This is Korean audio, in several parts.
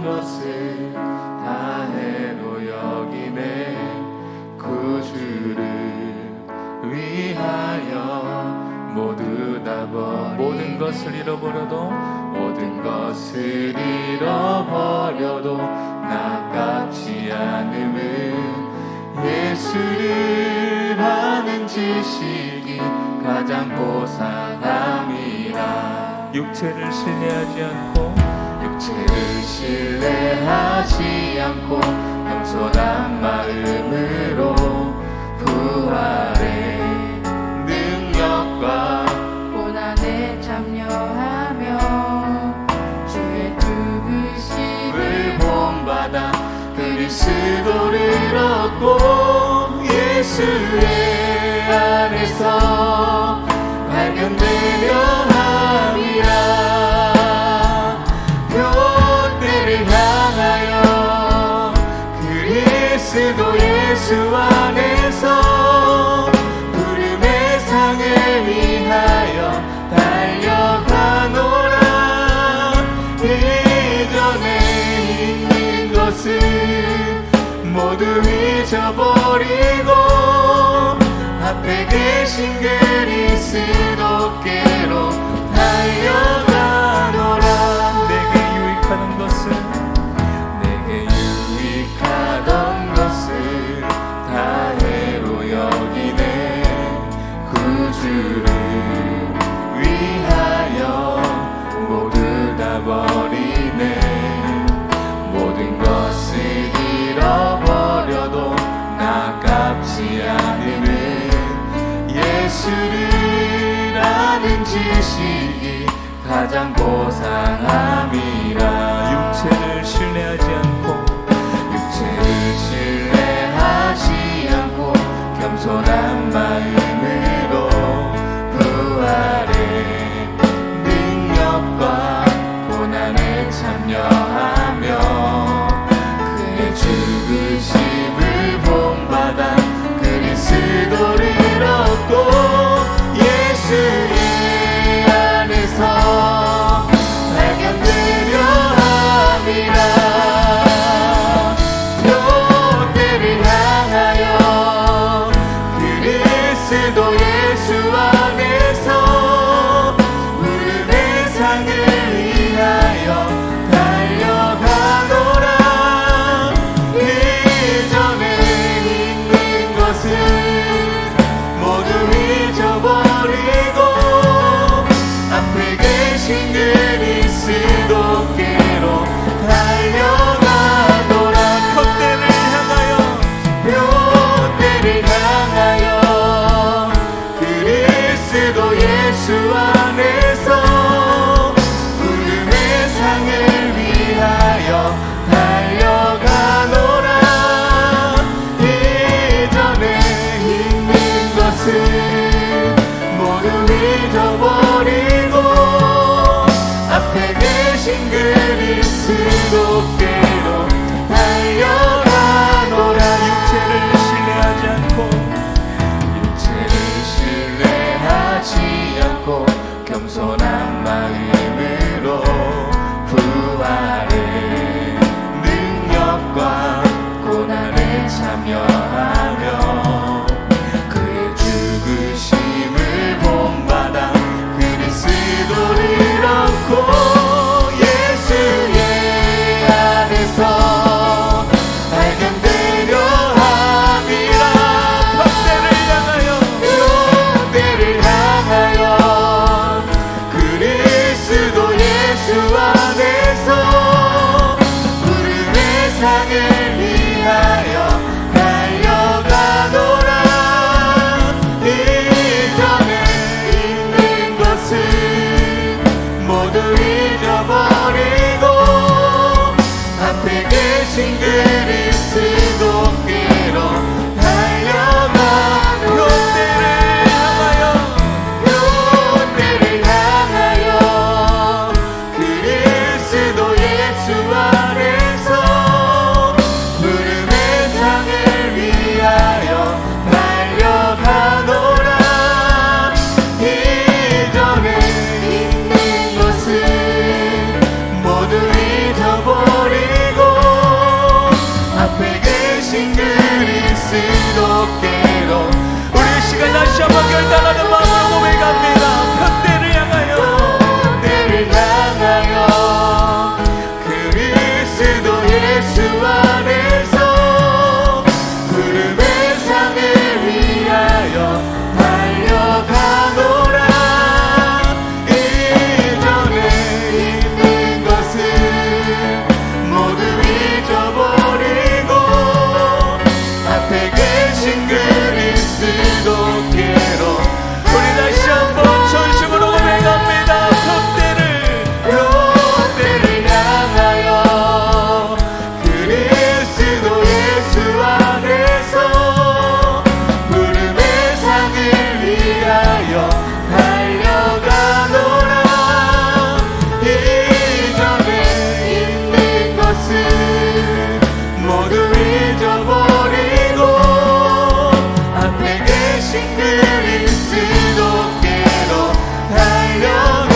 것을 다 해로 여기네. 구주를 위하여 모두 다 모든 것을 잃어버려도 나깝지 않음은 예수를 아는 지식이 가장 고상함이라. 육체를 신뢰하지 않고 겸손한 마음으로 부활의 능력과 고난에 참여하며 주의 부르심을 본받아 그리스도를 얻고 예수의 안에서 발견되려 함이라. 표대를 향하여 그리스도 예수 안에서 부름의 상을 위하여 달려가노라. 이전에 있는 것을 모두 잊어버리고 앞에 계신 그리스도께로 달려가노라. 내게 유익하던 것을 다 해로 여기네. 구주를 위하여 모두 다 버리네. 모든 것을 잃어버려도 나깝지 않음은 예수를 아는 지식이 가장 고상함이라. 육체를 신뢰하지 않고 겸손한 마음으로 부활의 능력과 고난에 참여하며 그의 죽으심을 본받아 그리스도를 얻고 예수의 안에서 발견되려 함이라. 표대를 향하여 그리스도 예수 안에서 부름의 상을 위하여 달려가노라. 이전에 있는 것을 모두 잊어버리고 앞에 계신 그리스도께로 달려가노라. 표대를 향하여 그리스도 예수 안에서 부름의 상을 위하여 달려가노라. 이전에 있는 것을 모두 잊어버리고 앞에 계신 그리스도께로 달려가노라. 육체를 신뢰하지 않고 겸손한 마음으로 부활의 능력과 고난에 참여하며 그의 죽으심을 본받아 그리스도를 얻고 예수의 안에 수도께로 우리 시간 다시 한번 결단하는 마음으로 고백합니다. 편대를 향하여 때를 향하여 그리스도 예수 안에서 구름의 상을 위하여 달려가노라. 이전에 있는 것은 모두 잊어버리고 앞에 계신 그리스도께로 우리 다시 한번 전심으로 고백합니다. 롯데를 향하여 그리스도 예수 안에서 구름의 상을 위하여 달려가노라. 이전에 있는 것은 모두 잊어버리고 앞에 계신 그리스도께로 달려가.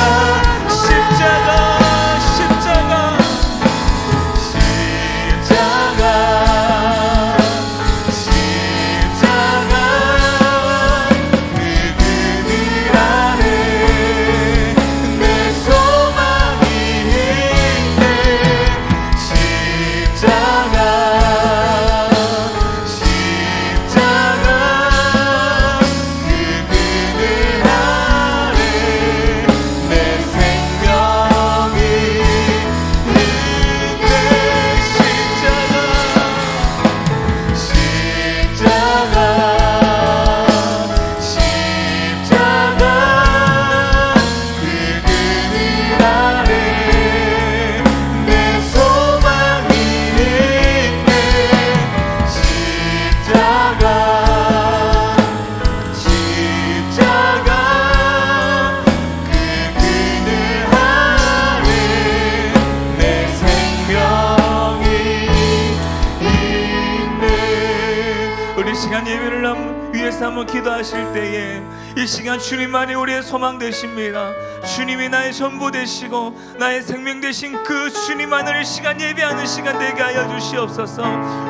위해서 한번 기도하실 때에 이 시간 주님만이 우리의 소망 되십니다. 주님이 나의 전부 되시고 나의 생명 되신 그 주님만을 이 시간 예배하는 시간 되게 하여 주시옵소서.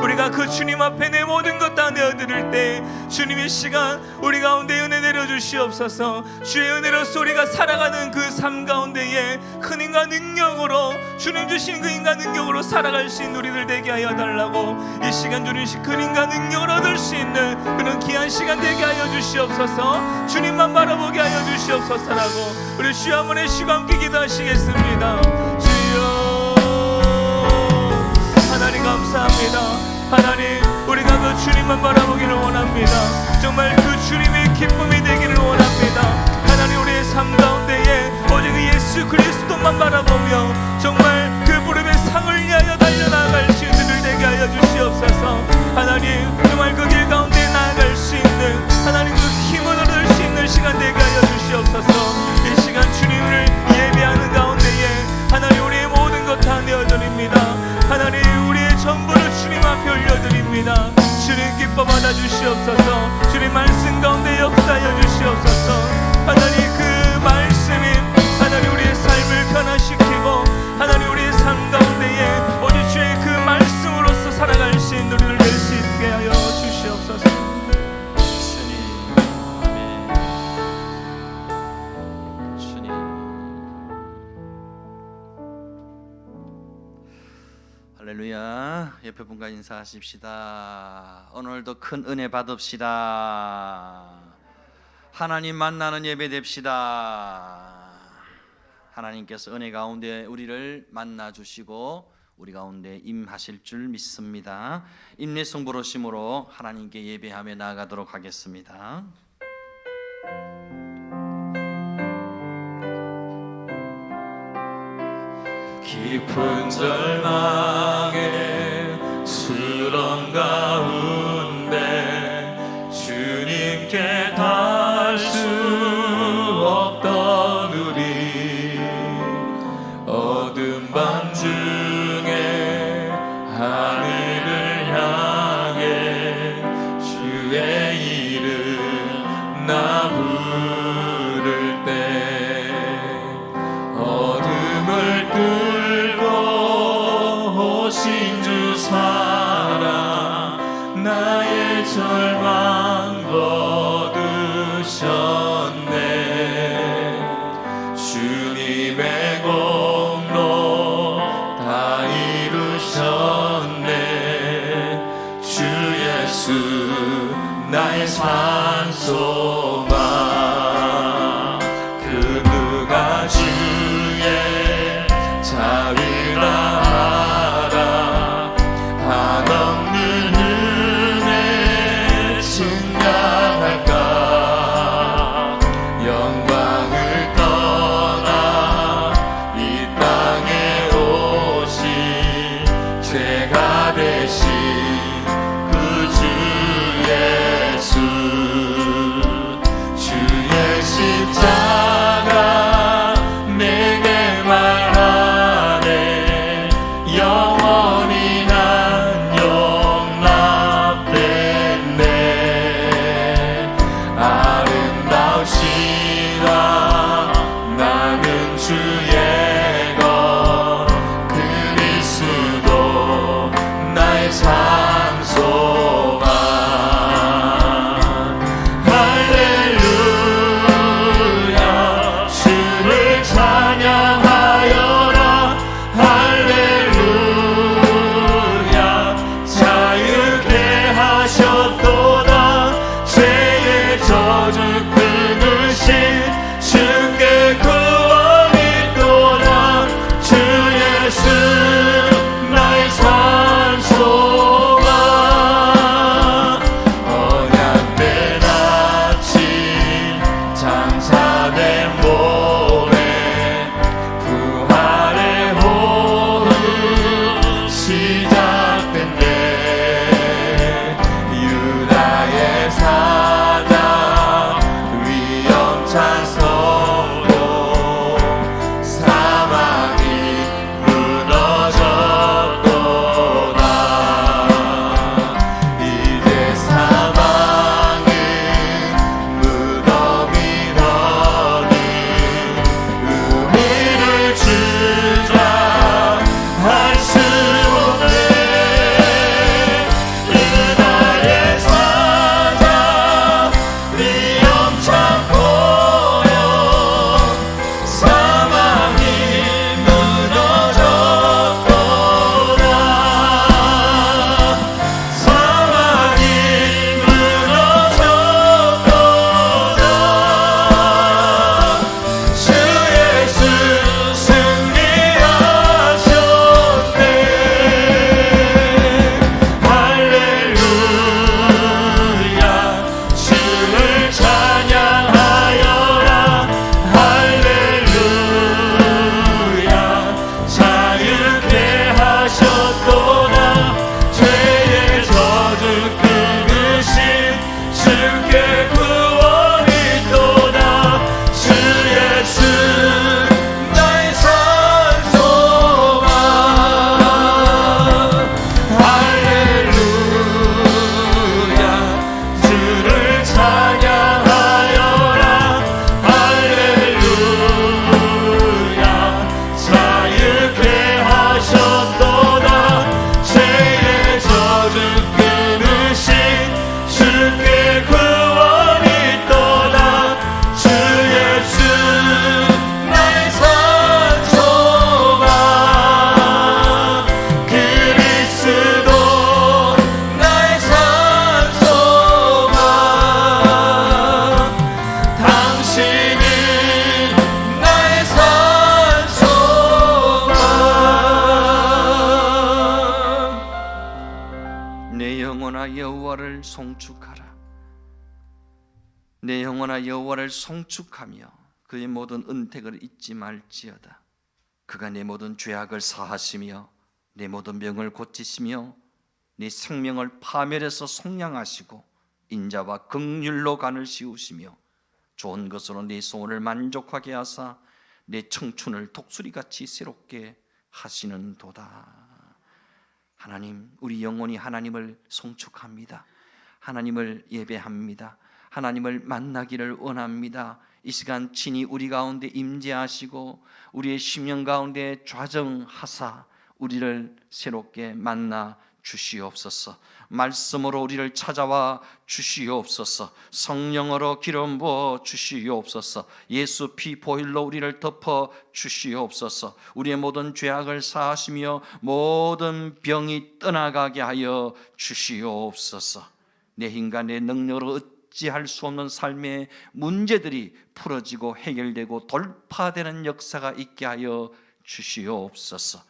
우리가 그 주님 앞에 내 모든 것 다 내어드릴 때 주님의 시간 우리 가운데 은혜 내려 주시옵소서. 주의 은혜로서 우리가 살아가는 그 삶 가운데에 큰 인간 능력으로 주님 주신 그 인간 능력으로 살아갈 수 있는 우리들 되게 하여 달라고 이 시간 주님 큰 인간 능력을 얻을 수 있는 그런 귀한 시간 되게 하여 주시옵소서. 주님만 바라보게 하여 주시옵소서라고 우리 주여 한번의 쉬고 함께 기도하시겠습니다. 주여 하나님 감사합니다. 하나님 우리가 그 주님만 바라보기를 원합니다. 정말 그 주님의 기쁨이 되기를 원합니다. 하나님 우리의 삶 가운데에 오직 예수 그리스도만 바라보며 정말 그 부름의 상을 위하여 달려나갈 수 있는 들 되게 하여 주시옵소서. 하나님 정말 그 길 가운데 나아갈 수 있는 하나님 그 힘을 얻을 수 있는 시간 되게 하여 주시옵소서. 이 시간 주님을 예배하는 가운데에 하나님 우리의 모든 것 다 내어드립니다. 하나님 우리의 전부를 주님 앞에 올려드립니다. 주님 기뻐 받아주시옵소서. 주님 말씀 가운데 역사하여 주시옵소서. 하나님 그 말씀이 하나님 우리의 삶을 변화시키고 하나님 우리의 삶 가운데에 오직 주의 그 말씀으로서 살아갈 수 있는 우리를 될 수 있게 하여 주시옵소서. 주님, 아멘. 주님. 할렐루야. 옆에 분과 인사하십시다. 오늘도 큰 은혜 받읍시다. 하나님 만나는 예배 됩시다. 하나님께서 은혜 가운데 우리를 만나 주시고 우리 가운데 임하실 줄 믿습니다. 인내성 부르심으로 하나님께 예배하며 나아가도록 하겠습니다. 깊은 절망의 수렁 가운데 주님께 닿을 수 없던 우리 어두운 밤 중에 하늘을 향해 주의 이름 나 부를 때 어둠을 뚫고 오신 주 사랑 산소가 그 누가 주의 자비라 하라 한없는 은혜 증량할까 영광을 떠나 이 땅에 오신 죄가 되신 그 주 예수 주의 십자가 내게 말하네 영원히 난 용납됐네 아름다우시다 나는 주의 것 그리스도 나의 산소가 할렐루야 주를 찬양하여라 할렐루야 자유케 하셨도다 죄의 저주 끊으신 주께 구원이 또다 주 예수 나의 산소가 언약된 아침 장사된 몸에 부활의 호흡 시작된대 유다의 사자 위험찬 성도 사망이 무너졌도다 이제 사망은 무덤이 너는 의미를 주자 할 수 없네 유다의 사자 위험찬 고요 사망이 무너졌도다 사망이 무너졌도다 주 예수 승리하셨네 할렐루야 주를 찬양하여라 할렐루야 자유케 하셨도다 죄의 저주 끊으신 주께 구원이 또다 주 예수 나의 산소가 할렐루야 주를 찬양하여라 할렐루야 자유케 하셨도다 죄의 저주 끊으신 주께 구원이 또다 주 예수 나의 산소가 그리스도 나의 산소가 당신은 나의 산소가 내 영혼아 여호와를 송축하라 내 영혼아 여호와를 송축하며 그의 모든 은택을 잊지 말지어다 그가 내 모든 죄악을 사하시며 내 모든 병을 고치시며 네 생명을 파멸해서 속량하시고 인자와 긍휼로 간을 씌우시며 좋은 것으로 네 소원을 만족하게 하사 내 청춘을 독수리같이 새롭게 하시는도다. 하나님, 우리 영혼이 하나님을 송축합니다. 하나님을 예배합니다. 하나님을 만나기를 원합니다. 이 시간 친히 우리 가운데 임재하시고 우리의 심령 가운데 좌정하사 우리를 새롭게 만나 주시옵소서. 말씀으로 우리를 찾아와 주시옵소서. 성령으로 기름 부어 주시옵소서. 예수 피 보혈로 우리를 덮어 주시옵소서. 우리의 모든 죄악을 사하시며 모든 병이 떠나가게 하여 주시옵소서. 내 힘과 내 능력으로 어찌할 수 없는 삶의 문제들이 풀어지고 해결되고 돌파되는 역사가 있게 하여 주시옵소서.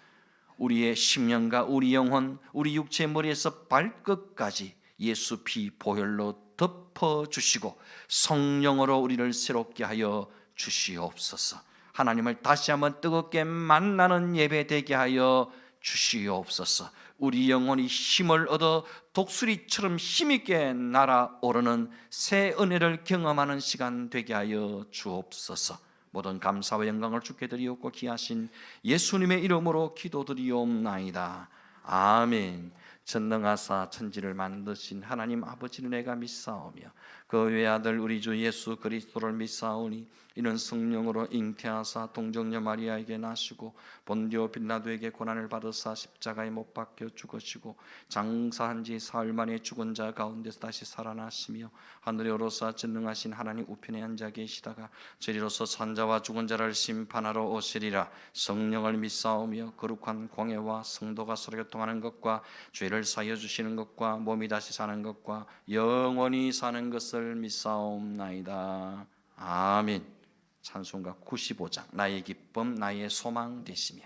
우리의 심령과 우리 영혼, 우리 육체의 머리에서 발끝까지 예수 피 보혈로 덮어주시고 성령으로 우리를 새롭게 하여 주시옵소서. 하나님을 다시 한번 뜨겁게 만나는 예배 되게 하여 주시옵소서. 우리 영혼이 힘을 얻어 독수리처럼 힘있게 날아오르는 새 은혜를 경험하는 시간 되게 하여 주옵소서. 모든 감사와 영광을 주께 드리옵고 귀하신 예수님의 이름으로 기도드리옵나이다. 아멘. 전능하사 천지를 만드신 하나님 아버지를 내가 믿사오며 그 외아들 우리 주 예수 그리스도를 믿사오니 이는 성령으로 잉태하사 동정녀 마리아에게 나시고 본디오 빌라도에게 고난을 받으사 십자가에 못 박혀 죽으시고 장사한 지 사흘 만에 죽은 자 가운데서 다시 살아나시며 하늘에 오르사 전능하신 하나님 우편에 앉아 계시다가 저리로서 산자와 죽은 자를 심판하러 오시리라. 성령을 믿사오며 거룩한 공회와 성도가 서로 교통하는 것과 죄를 사하여 주시는 것과 몸이 다시 사는 것과 영원히 사는 것을 믿사옵나이다. 아멘. 찬송가 95장 나의 기쁨 나의 소망 되시며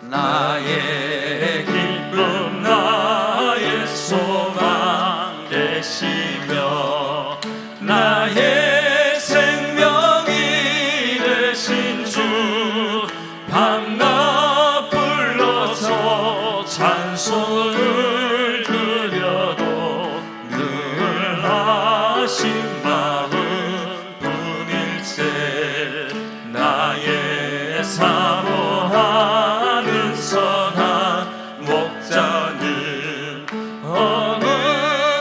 나의 기쁨 나의 소망 되시며 나의 생명이 되신 주 밤낮 불러서 찬송을 드려도 늘 하신 마음 분일세 나의 사모하는 선한 목자는 어느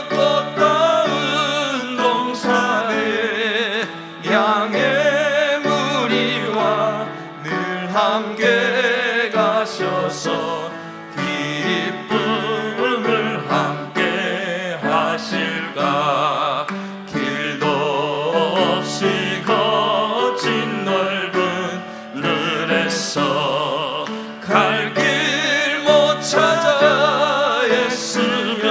꽃다운 동산에 양의 무리와 늘 함께 가셔서 기쁨을 함께 하실까. 길도 없이 거친 넓은 늘에서 갈 길 못 찾아 애쓰며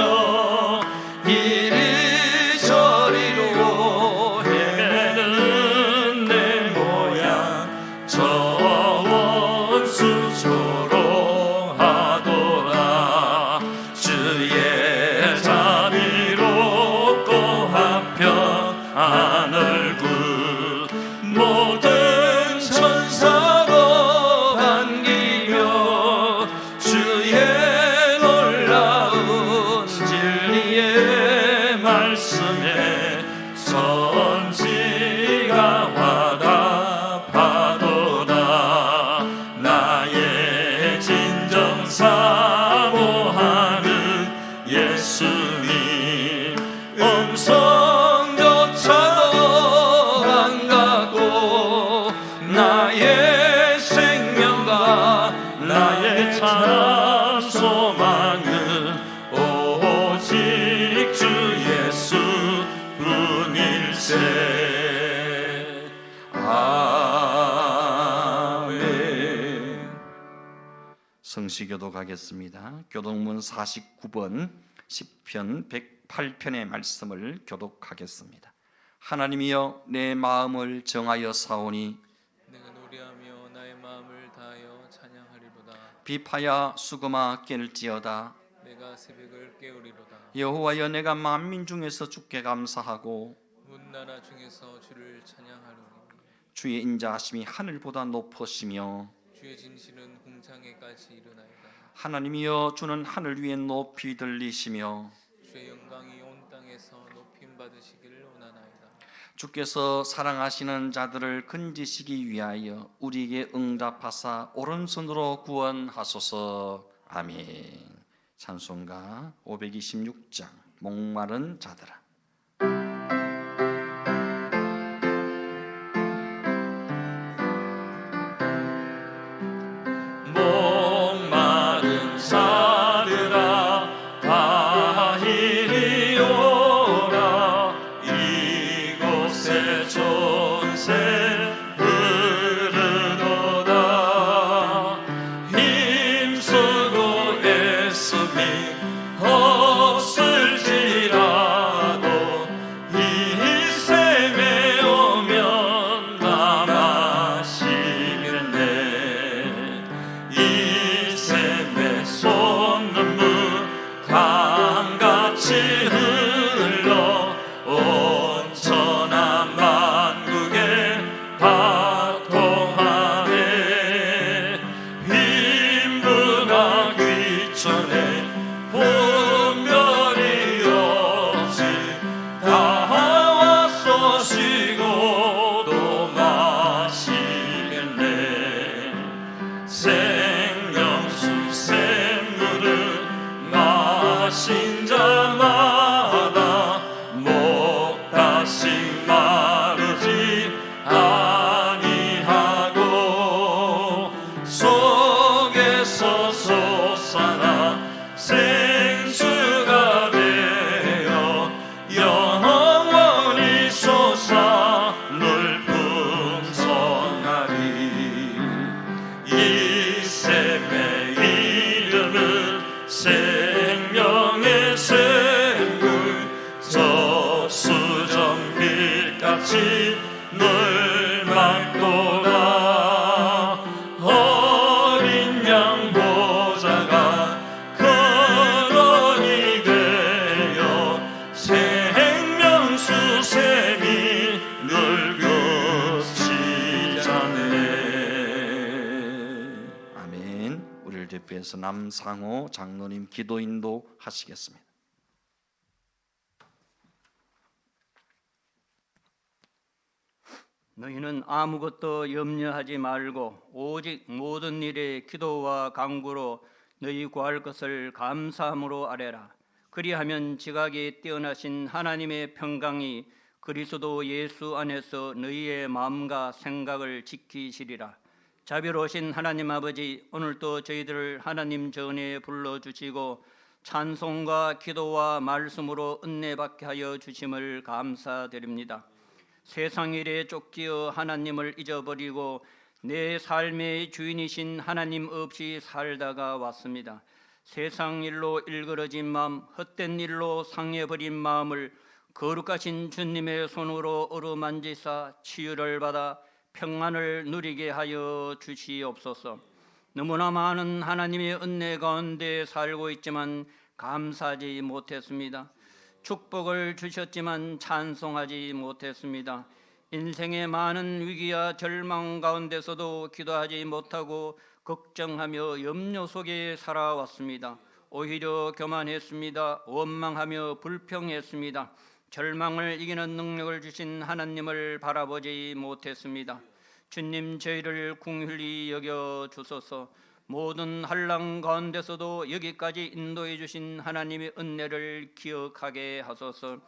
이리저리로 헤매는 내 모양 저 원수 조롱하더라. 주의 자비로 또 한평한 얼굴 모든 천사도 반기며 주의 놀라운 진리의 말씀에 선지가 와답하도다. 나의 진정 사모하는 예수님 음성조차도 안 가고 나의 생명과 나의 참 소망은 오직 주 예수 분일세. 아멘. 성시교도 가겠습니다. 교독문 49번 시편 108편의 말씀을 교독하겠습니다. 하나님이여 내 마음을 정하여 사오니 내가 노래하며 나의 마음을 다하여 찬양하리로다. 비파야 수금아 깰지어다. 내가 새벽을 깨우리로다. 여호와여 내가 만민 중에서 주께 감사하고 문나라 중에서 주를 찬양하리니 주의 인자하심이 하늘보다 높으시며 주의 진실은 공창에까지 이르나이다. 하나님이여 주는 하늘 위에 높이 들리시며 주의 영광이 온 땅에서 높임 받으시기를 원하나이다. 주께서 사랑하시는 자들을 건지시기 위하여 우리에게 응답하사 오른손으로 구원하소서. 아멘. 찬송가 526장 목마른 자들아. 목마른 자들아 다 이리 오라. 이곳에 존새 흐르도다. 힘쓰고 같이 널 막도다. 어린 양 보좌가 근원이 되어 생명수 샘이 널 거치자네. 아멘. 우리를 대표해서 남상호 장로님 기도 인도하시겠습니다. 너희는 아무것도 염려하지 말고 오직 모든 일에 기도와 간구로 너희 구할 것을 감사함으로 아뢰라. 그리하면 지각이 뛰어나신 하나님의 평강이 그리스도 예수 안에서 너희의 마음과 생각을 지키시리라. 자비로우신 하나님 아버지, 오늘도 저희들을 하나님 전에 불러주시고 찬송과 기도와 말씀으로 은혜받게 하여 주심을 감사드립니다. 세상 일에 쫓기어 하나님을 잊어버리고 내 삶의 주인이신 하나님 없이 살다가 왔습니다. 세상 일로 일그러진 마음, 헛된 일로 상해버린 마음을 거룩하신 주님의 손으로 어루만지사 치유를 받아 평안을 누리게 하여 주시옵소서. 너무나 많은 하나님의 은혜 가운데 살고 있지만 감사하지 못했습니다. 축복을 주셨지만 찬송하지 못했습니다. 인생의 많은 위기와 절망 가운데서도 기도하지 못하고 걱정하며 염려 속에 살아왔습니다. 오히려 교만했습니다. 원망하며 불평했습니다. 절망을 이기는 능력을 주신 하나님을 바라보지 못했습니다. 주님, 저희를 긍휼히 여겨 주소서. 모든 한랑 가운데서도 여기까지 인도해 주신 하나님의 은혜를 기억하게 하소서.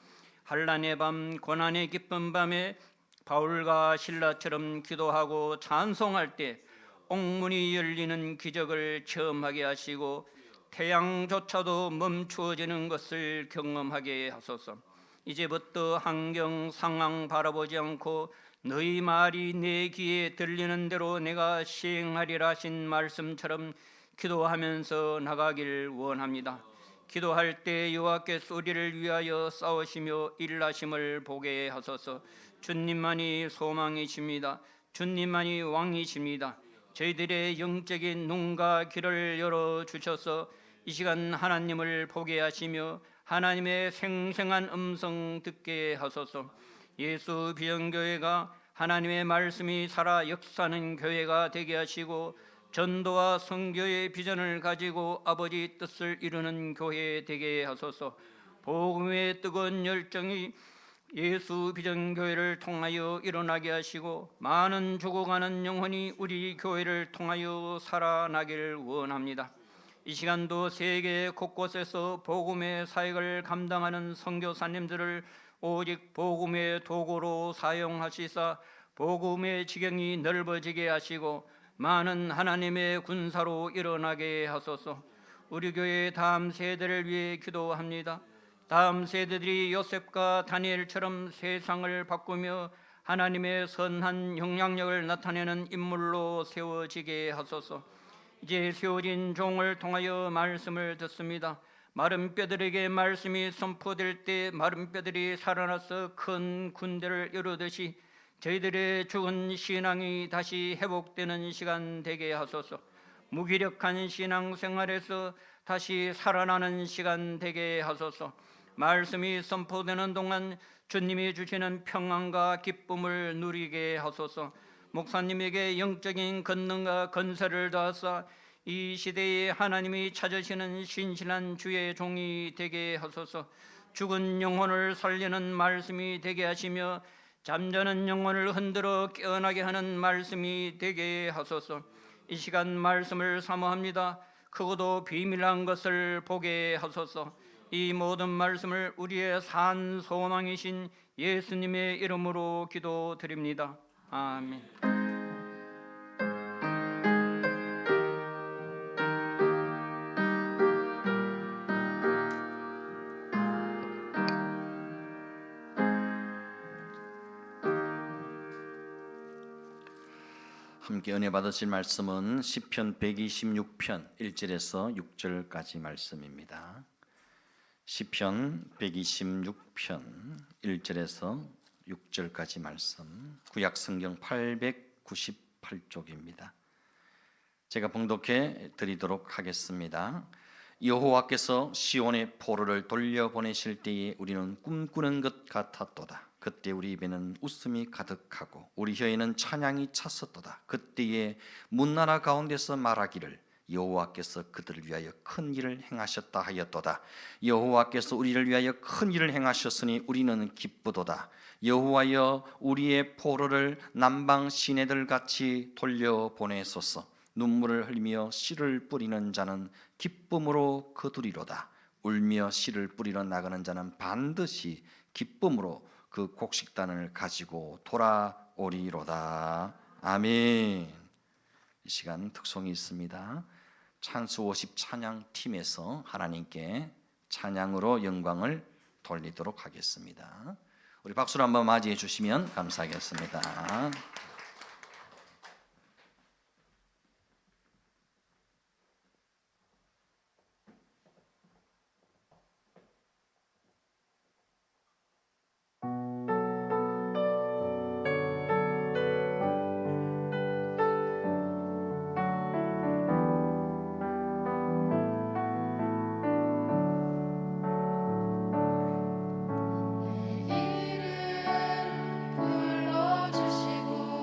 한란의 밤, 고난의 깊은 밤에 바울과 실라처럼 기도하고 찬송할 때 옥문이 열리는 기적을 체험하게 하시고 태양조차도 멈추어지는 것을 경험하게 하소서. 이제부터 환경 상황 바라보지 않고 너희 말이 내 귀에 들리는 대로 내가 시행하리라 하신 말씀처럼 기도하면서 나가길 원합니다. 기도할 때 여호와께서 우리를 위하여 싸우시며 일하심을 보게 하소서. 주님만이 소망이십니다. 주님만이 왕이십니다. 저희들의 영적인 눈과 귀를 열어주셔서 이 시간 하나님을 보게 하시며 하나님의 생생한 음성 듣게 하소서. 예수 비전교회가 하나님의 말씀이 살아 역사하는 교회가 되게 하시고 전도와 선교의 비전을 가지고 아버지 뜻을 이루는 교회 되게 하소서. 복음의 뜨거운 열정이 예수 비전교회를 통하여 일어나게 하시고 많은 죽어가는 영혼이 우리 교회를 통하여 살아나길 원합니다. 이 시간도 세계 곳곳에서 복음의 사역을 감당하는 선교사님들을 오직 복음의 도구로 사용하시사 복음의 지경이 넓어지게 하시고 많은 하나님의 군사로 일어나게 하소서. 우리 교회 다음 세대를 위해 기도합니다. 다음 세대들이 요셉과 다니엘처럼 세상을 바꾸며 하나님의 선한 영향력을 나타내는 인물로 세워지게 하소서. 이제 세워진 종을 통하여 말씀을 듣습니다. 마른 뼈들에게 말씀이 선포될 때 마른 뼈들이 살아나서 큰 군대를 이루듯이 저희들의 죽은 신앙이 다시 회복되는 시간 되게 하소서. 무기력한 신앙생활에서 다시 살아나는 시간 되게 하소서. 말씀이 선포되는 동안 주님이 주시는 평안과 기쁨을 누리게 하소서. 목사님에게 영적인 권능과 건설을 더하사 이 시대에 하나님이 찾으시는 신실한 주의 종이 되게 하소서. 죽은 영혼을 살리는 말씀이 되게 하시며 잠자는 영혼을 흔들어 깨어나게 하는 말씀이 되게 하소서. 이 시간 말씀을 사모합니다. 크고도 비밀한 것을 보게 하소서. 이 모든 말씀을 우리의 산 소망이신 예수님의 이름으로 기도드립니다. 아멘. 함께 은혜 받으실 말씀은 시편 126편 1절에서 6절까지 말씀입니다. 시편 126편 1절에서 6절까지 말씀, 구약 성경 898쪽입니다. 제가 봉독해 드리도록 하겠습니다. 여호와께서 시온의 포로를 돌려보내실 때에 우리는 꿈꾸는 것 같았도다. 그때 우리 입에는 웃음이 가득하고 우리 혀에는 찬양이 찼었도다. 그때에 문나라 가운데서 말하기를 여호와께서 그들을 위하여 큰 일을 행하셨다 하였도다. 여호와께서 우리를 위하여 큰 일을 행하셨으니 우리는 기쁘도다. 여호와여 우리의 포로를 남방 시내들 같이 돌려보내소서. 눈물을 흘리며 씨를 뿌리는 자는 기쁨으로 거두리로다. 울며 씨를 뿌리러 나가는 자는 반드시 기쁨으로 그 곡식단을 가지고 돌아오리로다. 아멘. 이 시간 특송이 있습니다. 찬수 50 찬양 팀에서 하나님께 찬양으로 영광을 돌리도록 하겠습니다. 우리 박수로 한번 맞이해 주시면 감사하겠습니다. 불러주시고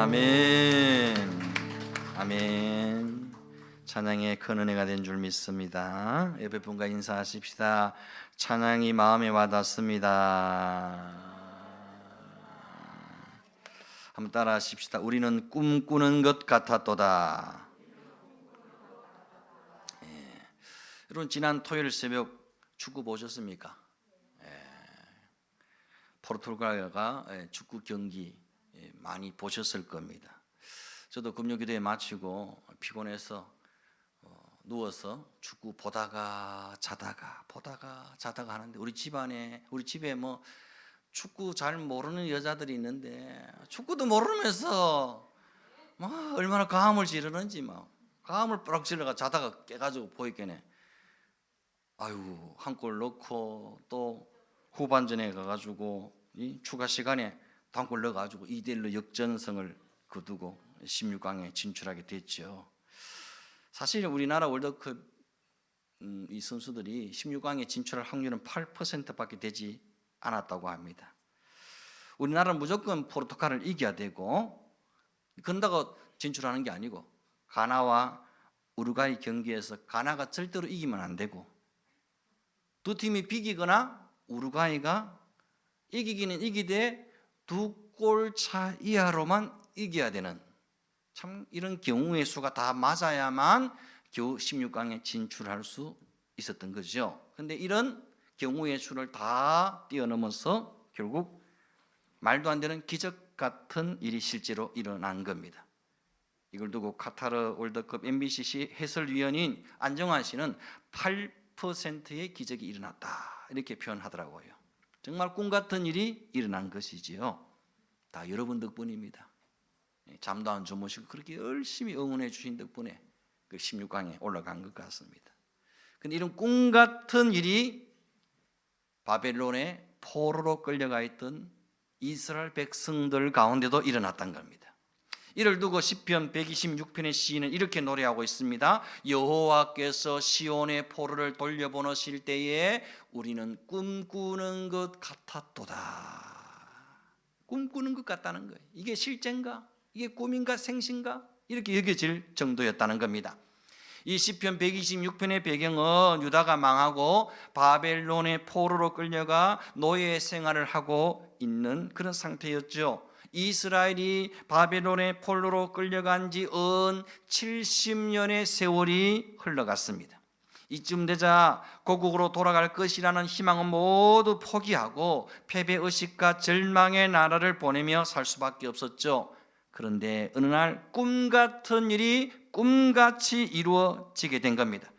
아멘. 아멘. 찬양의 큰 은혜가 된 줄 믿습니다. 옆에 분과 인사하십시다. 찬양이 마음에 와닿습니다. 한번 따라 하십시다. 우리는 꿈꾸는 것 같았도다. 여러분, 지난 토요일 새벽 축구 보셨습니까? 포르투갈과 축구 경기 많이 보셨을 겁니다. 저도 금요기도에 마치고 피곤해서 누워서 축구 보다가 자다가 하는데 우리 집에 뭐 축구 잘 모르는 여자들이 있는데 축구도 모르면서 막 얼마나 가함을 지르는지 막 가함을 빡 지르가 자다가 깨가지고 보이겠네. 아유, 한 골 넣고 또 후반전에 가가지고 이 추가 시간에 한 골 넣어가지고 2대1로 역전승을 거두고 16강에 진출하게 됐죠. 사실 우리나라 월드컵 이 선수들이 16강에 진출할 확률은 8%밖에 되지 않았다고 합니다. 우리나라는 무조건 포르투갈을 이겨야 되고, 그런다고 진출하는 게 아니고 가나와 우루과이 경기에서 가나가 절대로 이기면 안 되고, 두 팀이 비기거나 우루과이가 이기기는 이기되 2골 차 이하로만 이겨야 되는, 참 이런 경우의 수가 다 맞아야만 겨우 16강에 진출할 수 있었던 거죠. 그런데 이런 경우의 수를 다 뛰어넘어서 결국 말도 안 되는 기적 같은 일이 실제로 일어난 겁니다. 이걸 두고 카타르 월드컵 MBC 해설위원인 안정환 씨는 8%의 기적이 일어났다 이렇게 표현하더라고요. 정말 꿈 같은 일이 일어난 것이지요. 다 여러분 덕분입니다. 잠도 안 주무시고 그렇게 열심히 응원해 주신 덕분에 그 16강에 올라간 것 같습니다. 그런데 이런 꿈 같은 일이 바벨론의 포로로 끌려가 있던 이스라엘 백성들 가운데도 일어났던 겁니다. 이를 두고 시편 126편의 시인은 이렇게 노래하고 있습니다. 여호와께서 시온의 포로를 돌려보내실 때에 우리는 꿈꾸는 것 같았도다. 꿈꾸는 것 같다는 거예요. 이게 실제인가? 이게 꿈인가 생신가? 이렇게 여겨질 정도였다는 겁니다. 이 시편 126편의 배경은 유다가 망하고 바벨론의 포로로 끌려가 노예 생활을 하고 있는 그런 상태였죠. 이스라엘이 바벨론의 포로로 끌려간 지 은 70년의 세월이 흘러갔습니다. 이쯤 되자 고국으로 돌아갈 것이라는 희망은 모두 포기하고 패배의식과 절망의 나라를 보내며 살 수밖에 없었죠. 그런데 어느 날 꿈같은 일이 꿈같이 이루어지게 된 겁니다.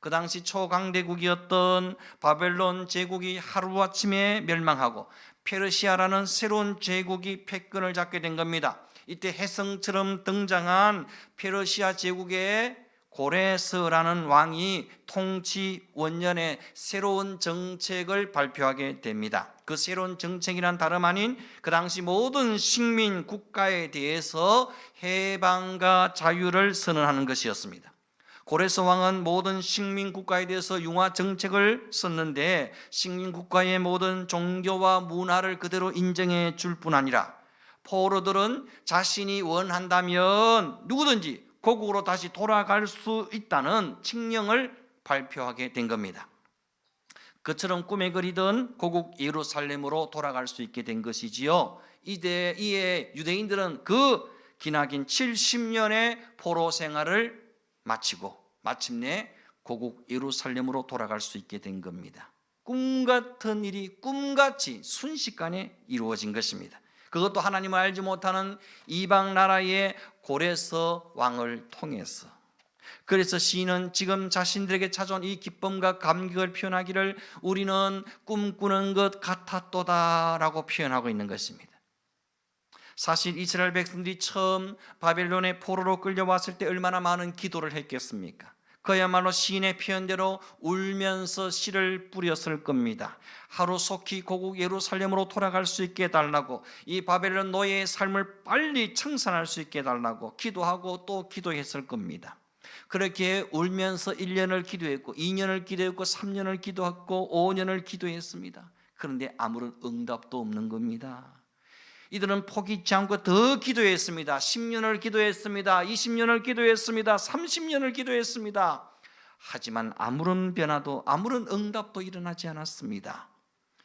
그 당시 초강대국이었던 바벨론 제국이 하루아침에 멸망하고 페르시아라는 새로운 제국이 패권을 잡게 된 겁니다. 이때 혜성처럼 등장한 페르시아 제국의 고레스라는 왕이 통치 원년에 새로운 정책을 발표하게 됩니다. 그 새로운 정책이란 다름 아닌 그 당시 모든 식민 국가에 대해서 해방과 자유를 선언하는 것이었습니다. 고레스 왕은 모든 식민 국가에 대해서 융화 정책을 썼는데 식민 국가의 모든 종교와 문화를 그대로 인정해 줄 뿐 아니라 포로들은 자신이 원한다면 누구든지 고국으로 다시 돌아갈 수 있다는 칙령을 발표하게 된 겁니다. 그처럼 꿈에 그리던 고국 예루살렘으로 돌아갈 수 있게 된 것이지요. 이에 유대인들은 그 기나긴 70년의 포로 생활을 마치고 마침내 고국 예루살렘으로 돌아갈 수 있게 된 겁니다. 꿈같은 일이 꿈같이 순식간에 이루어진 것입니다. 그것도 하나님을 알지 못하는 이방 나라의 고레스 왕을 통해서. 그래서 시인은 지금 자신들에게 찾아온 이 기쁨과 감격을 표현하기를 우리는 꿈꾸는 것 같았도다라고 표현하고 있는 것입니다. 사실 이스라엘 백성들이 처음 바벨론의 포로로 끌려왔을 때 얼마나 많은 기도를 했겠습니까? 그야말로 시인의 표현대로 울면서 씨를 뿌렸을 겁니다. 하루속히 고국 예루살렘으로 돌아갈 수 있게 해달라고, 이 바벨론 노예의 삶을 빨리 청산할 수 있게 해달라고 기도하고 또 기도했을 겁니다. 그렇게 울면서 1년을 기도했고 2년을 기도했고 3년을 기도했고 5년을 기도했습니다. 그런데 아무런 응답도 없는 겁니다. 이들은 포기치 않고 더 기도했습니다. 10년을 기도했습니다. 20년을 기도했습니다. 30년을 기도했습니다. 하지만 아무런 변화도 아무런 응답도 일어나지 않았습니다.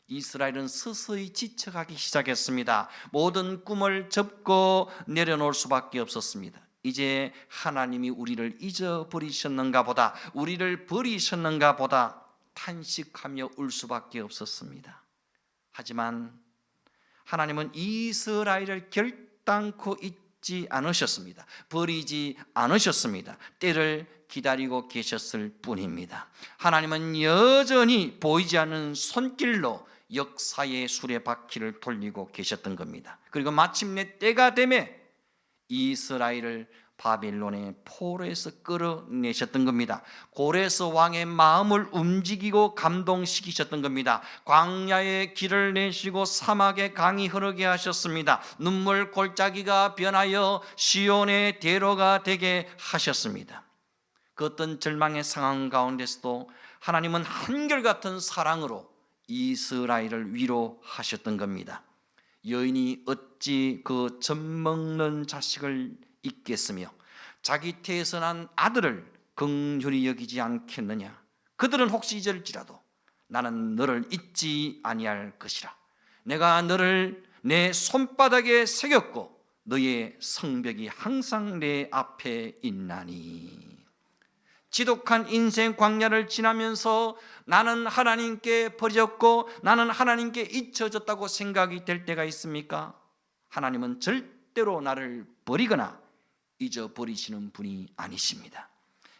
이스라엘은 서서히 지쳐가기 시작했습니다. 모든 꿈을 접고 내려놓을 수밖에 없었습니다. 이제 하나님이 우리를 잊어버리셨는가 보다, 우리를 버리셨는가 보다 탄식하며 울 수밖에 없었습니다. 하지만 하나님은 이스라엘을 결단코 잊지 않으셨습니다. 버리지 않으셨습니다. 때를 기다리고 계셨을 뿐입니다. 하나님은 여전히 보이지 않는 손길로 역사의 수레바퀴를 돌리고 계셨던 겁니다. 그리고 마침내 때가 되매 이스라엘을 바벨론의 포로에서 끌어내셨던 겁니다. 고레스 왕의 마음을 움직이고 감동시키셨던 겁니다. 광야의 길을 내시고 사막의 강이 흐르게 하셨습니다. 눈물 골짜기가 변하여 시온의 대로가 되게 하셨습니다. 그 어떤 절망의 상황 가운데서도 하나님은 한결같은 사랑으로 이스라엘을 위로하셨던 겁니다. 여인이 어찌 그 젖먹는 자식을 잊겠으며 자기 태에서 난 아들을 긍휼히 여기지 않겠느냐. 그들은 혹시 잊을지라도 나는 너를 잊지 아니할 것이라. 내가 너를 내 손바닥에 새겼고 너의 성벽이 항상 내 앞에 있나니. 지독한 인생 광야를 지나면서 나는 하나님께 버렸고 나는 하나님께 잊혀졌다고 생각이 될 때가 있습니까? 하나님은 절대로 나를 버리거나 잊어버리시는 분이 아니십니다.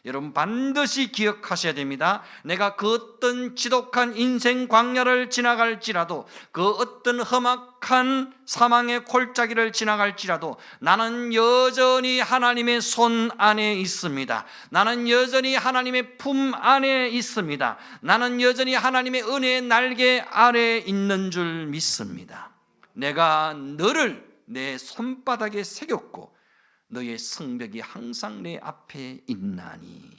여러분 반드시 기억하셔야 됩니다. 내가 그 어떤 지독한 인생 광야를 지나갈지라도, 그 어떤 험악한 사망의 골짜기를 지나갈지라도 나는 여전히 하나님의 손 안에 있습니다. 나는 여전히 하나님의 품 안에 있습니다. 나는 여전히 하나님의 은혜의 날개 아래에 있는 줄 믿습니다. 내가 너를 내 손바닥에 새겼고 너의 성벽이 항상 내 앞에 있나니.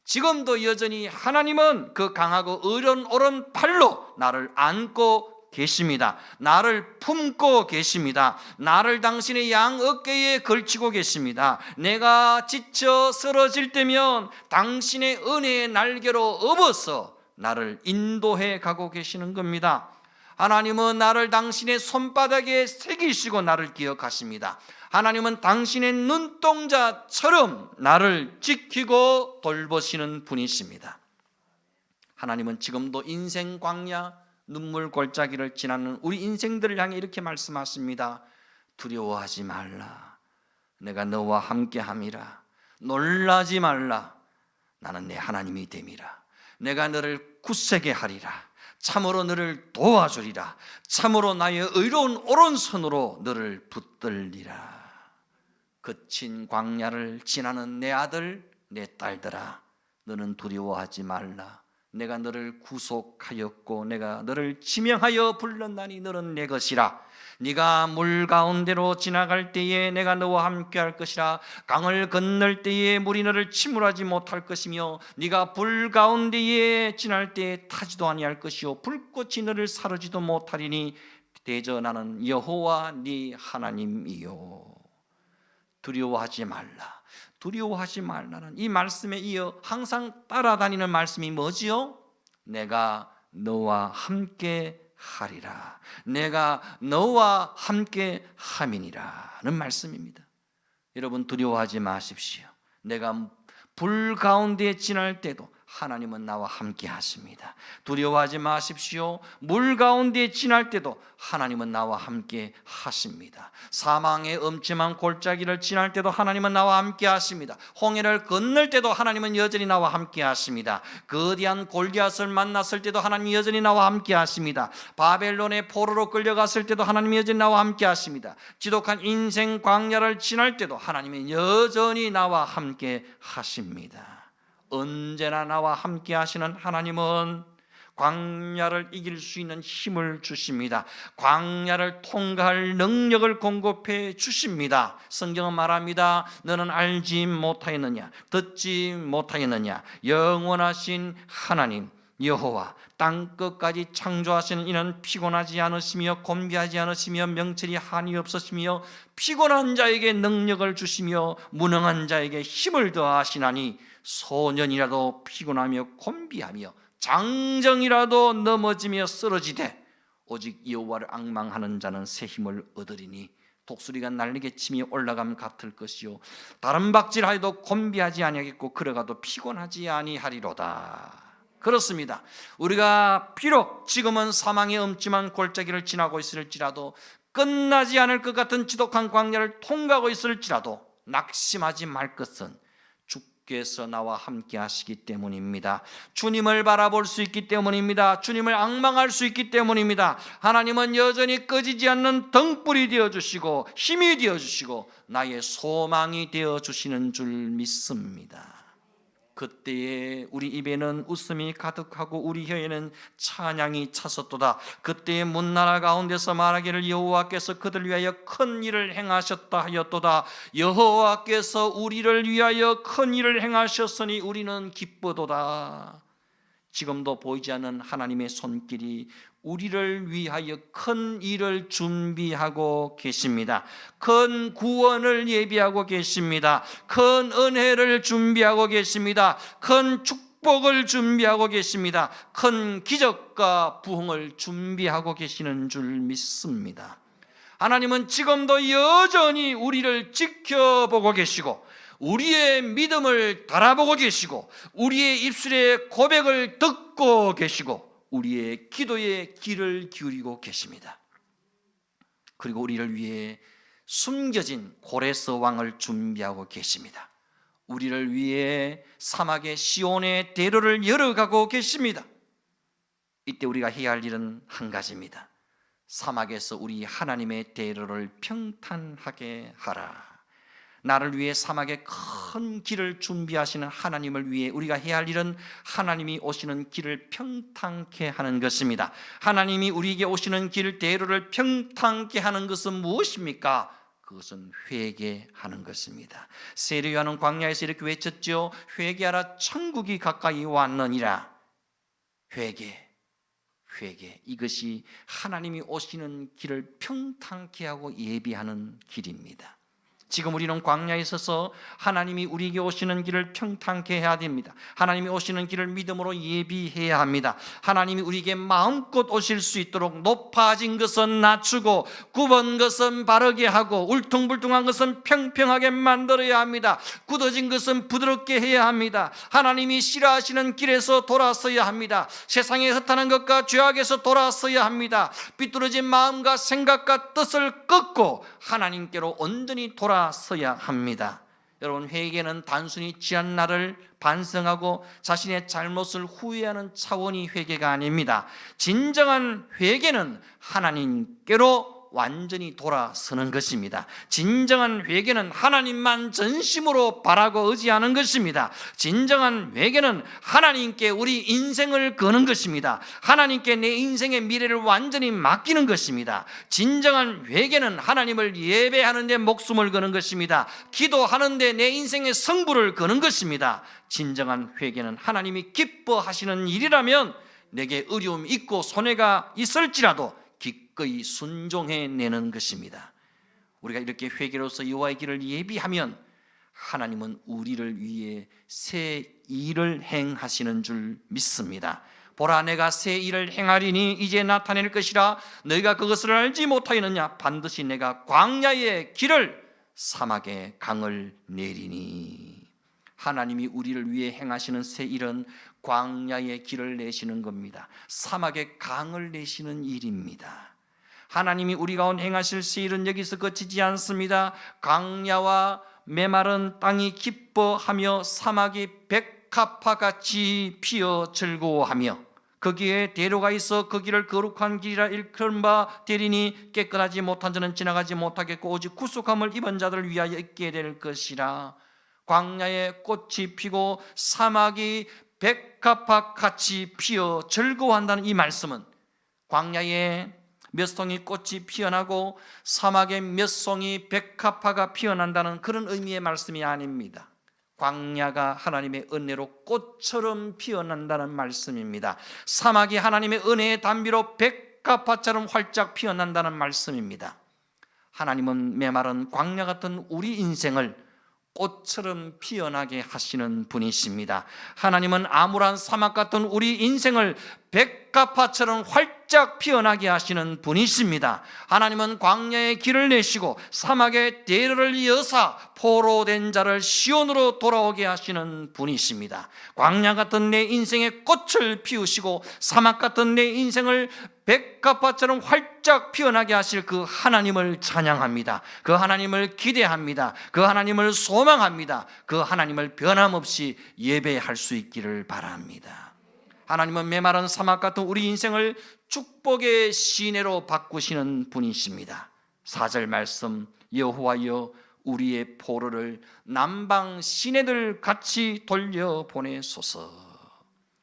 지금도 여전히 하나님은 그 강하고 의로운 오른팔로 나를 안고 계십니다. 나를 품고 계십니다. 나를 당신의 양 어깨에 걸치고 계십니다. 내가 지쳐 쓰러질 때면 당신의 은혜의 날개로 업어서 나를 인도해 가고 계시는 겁니다. 하나님은 나를 당신의 손바닥에 새기시고 나를 기억하십니다. 하나님은 당신의 눈동자처럼 나를 지키고 돌보시는 분이십니다. 하나님은 지금도 인생 광야, 눈물 골짜기를 지나는 우리 인생들을 향해 이렇게 말씀하십니다. 두려워하지 말라. 내가 너와 함께함이라. 놀라지 말라. 나는 내 하나님이 됨이라. 내가 너를 굳세게 하리라. 참으로 너를 도와주리라. 참으로 나의 의로운 오른손으로 너를 붙들리라. 거친 광야를 지나는 내 아들, 내 딸들아, 너는 두려워하지 말라. 내가 너를 구속하였고 내가 너를 지명하여 불렀나니 너는 내 것이라. 네가 물 가운데로 지나갈 때에 내가 너와 함께할 것이라. 강을 건널 때에 물이 너를 침몰하지 못할 것이며 네가 불 가운데에 지날 때에 타지도 아니할 것이요 불꽃이 너를 사르지도 못하리니 대저 나는 여호와 네 하나님이요. 두려워하지 말라. 두려워하지 말라는 이 말씀에 이어 항상 따라다니는 말씀이 뭐지요? 내가 너와 함께 하리라. 내가 너와 함께 함이니라는 말씀입니다. 여러분 두려워하지 마십시오. 내가 불 가운데 지날 때도 하나님은 나와 함께 하십니다. 두려워하지 마십시오. 물 가운데 지날 때도 하나님은 나와 함께 하십니다. 사망의 엄침한 골짜기를 지날 때도 하나님은 나와 함께 하십니다. 홍해를 건널 때도 하나님은 여전히 나와 함께 하십니다. 거대한 골리앗을 만났을 때도 하나님이 여전히 나와 함께 하십니다. 바벨론의 포로로 끌려갔을 때도 하나님이 여전히 나와 함께 하십니다. 지독한 인생 광야를 지날 때도 하나님이 여전히 나와 함께 하십니다. 언제나 나와 함께 하시는 하나님은 광야를 이길 수 있는 힘을 주십니다. 광야를 통과할 능력을 공급해 주십니다. 성경은 말합니다. 너는 알지 못하였느냐, 듣지 못하였느냐, 영원하신 하나님, 여호와 땅 끝까지 창조하시는 이는 피곤하지 않으시며 곤비하지 않으시며 명철이 한이 없으시며 피곤한 자에게 능력을 주시며 무능한 자에게 힘을 더하시나니 소년이라도 피곤하며 곤비하며 장정이라도 넘어지며 쓰러지되 오직 여호와를 앙망하는 자는 새 힘을 얻으리니 독수리가 날리게 치며 올라감 같을 것이요 다른 박질하여도 곤비하지 아니하겠고 걸어가도 피곤하지 아니하리로다. 그렇습니다. 우리가 비록 지금은 사망의 음침한 골짜기를 지나고 있을지라도 끝나지 않을 것 같은 지독한 광야를 통과하고 있을지라도 낙심하지 말 것은 주께서 나와 함께 하시기 때문입니다. 주님을 바라볼 수 있기 때문입니다. 주님을 앙망할 수 있기 때문입니다. 하나님은 여전히 꺼지지 않는 등불이 되어주시고 힘이 되어주시고 나의 소망이 되어주시는 줄 믿습니다. 그때에 우리 입에는 웃음이 가득하고 우리 혀에는 찬양이 찼었도다. 그때의 문나라 가운데서 말하기를 여호와께서 그들 위하여 큰 일을 행하셨다 하였도다. 여호와께서 우리를 위하여 큰 일을 행하셨으니 우리는 기쁘도다. 지금도 보이지 않는 하나님의 손길이 우리를 위하여 큰 일을 준비하고 계십니다. 큰 구원을 예비하고 계십니다. 큰 은혜를 준비하고 계십니다. 큰 축복을 준비하고 계십니다. 큰 기적과 부흥을 준비하고 계시는 줄 믿습니다. 하나님은 지금도 여전히 우리를 지켜보고 계시고 우리의 믿음을 달아보고 계시고 우리의 입술의 고백을 듣고 계시고 우리의 기도에 귀를 기울이고 계십니다. 그리고 우리를 위해 숨겨진 고레스 왕을 준비하고 계십니다. 우리를 위해 사막의 시온의 대로를 열어가고 계십니다. 이때 우리가 해야 할 일은 한 가지입니다. 사막에서 우리 하나님의 대로를 평탄하게 하라. 나를 위해 사막에 큰 길을 준비하시는 하나님을 위해 우리가 해야 할 일은 하나님이 오시는 길을 평탄케 하는 것입니다. 하나님이 우리에게 오시는 길 대로를 평탄케 하는 것은 무엇입니까? 그것은 회개하는 것입니다. 세례요한은 광야에서 이렇게 외쳤죠. 회개하라 천국이 가까이 왔느니라. 회개. 이것이 하나님이 오시는 길을 평탄케 하고 예비하는 길입니다. 지금 우리는 광야에 있어서 하나님이 우리에게 오시는 길을 평탄케 해야 됩니다. 하나님이 오시는 길을 믿음으로 예비해야 합니다. 하나님이 우리에게 마음껏 오실 수 있도록 높아진 것은 낮추고 굽은 것은 바르게 하고 울퉁불퉁한 것은 평평하게 만들어야 합니다. 굳어진 것은 부드럽게 해야 합니다. 하나님이 싫어하시는 길에서 돌아서야 합니다. 세상에 흩어난 것과 죄악에서 돌아서야 합니다. 삐뚤어진 마음과 생각과 뜻을 꺾고 하나님께로 온전히 돌아서야 합니다. 여러분, 회개는 단순히 지난 날을 반성하고 자신의 잘못을 후회하는 차원이 회개가 아닙니다. 진정한 회개는 하나님께로 완전히 돌아서는 것입니다. 진정한 회개는 하나님만 전심으로 바라고 의지하는 것입니다. 진정한 회개는 하나님께 우리 인생을 거는 것입니다. 하나님께 내 인생의 미래를 완전히 맡기는 것입니다. 진정한 회개는 하나님을 예배하는 데 목숨을 거는 것입니다. 기도하는 데 내 인생의 승부를 거는 것입니다. 진정한 회개는 하나님이 기뻐하시는 일이라면 내게 어려움이 있고 손해가 있을지라도 기꺼이 순종해내는 것입니다. 우리가 이렇게 회개로서 여호와의 길을 예비하면 하나님은 우리를 위해 새 일을 행하시는 줄 믿습니다. 보라, 내가 새 일을 행하리니 이제 나타낼 것이라. 너희가 그것을 알지 못하였느냐? 반드시 내가 광야의 길을 사막의 강을 내리니. 하나님이 우리를 위해 행하시는 새 일은 광야의 길을 내시는 겁니다. 사막의 강을 내시는 일입니다. 하나님이 우리 가운데 행하실 새 일은 여기서 그치지 않습니다. 광야와 메마른 땅이 기뻐하며 사막이 백합화같이 피어 즐거워하며 거기에 대로가 있어 그 길을 거룩한 길이라 일컬은 바 되리니 깨끗하지 못한 자는 지나가지 못하겠고 오직 구속함을 입은 자들을 위하여 있게 될 것이라. 광야에 꽃이 피고 사막이 백합화같이 피어 즐거워한다는 이 말씀은 광야에 몇 송이 꽃이 피어나고 사막에 몇 송이 백합화가 피어난다는 그런 의미의 말씀이 아닙니다. 광야가 하나님의 은혜로 꽃처럼 피어난다는 말씀입니다. 사막이 하나님의 은혜의 단비로 백합화처럼 활짝 피어난다는 말씀입니다. 하나님은 메마른 광야 같은 우리 인생을 꽃처럼 피어나게 하시는 분이십니다. 하나님은 암울한 사막 같은 우리 인생을 백합화처럼 활짝 피어나게 하시는 분이십니다. 하나님은 광야에 길을 내시고 사막에 대로를 여사 포로된 자를 시온으로 돌아오게 하시는 분이십니다. 광야 같은 내 인생에 꽃을 피우시고 사막 같은 내 인생을 백합화처럼 활짝 피어나게 하실 그 하나님을 찬양합니다. 그 하나님을 기대합니다. 그 하나님을 소망합니다. 그 하나님을 변함없이 예배할 수 있기를 바랍니다. 하나님은 메마른 사막 같은 우리 인생을 축복의 시내로 바꾸시는 분이십니다. 4절 말씀, 여호와여 우리의 포로를 남방 시내들 같이 돌려보내소서.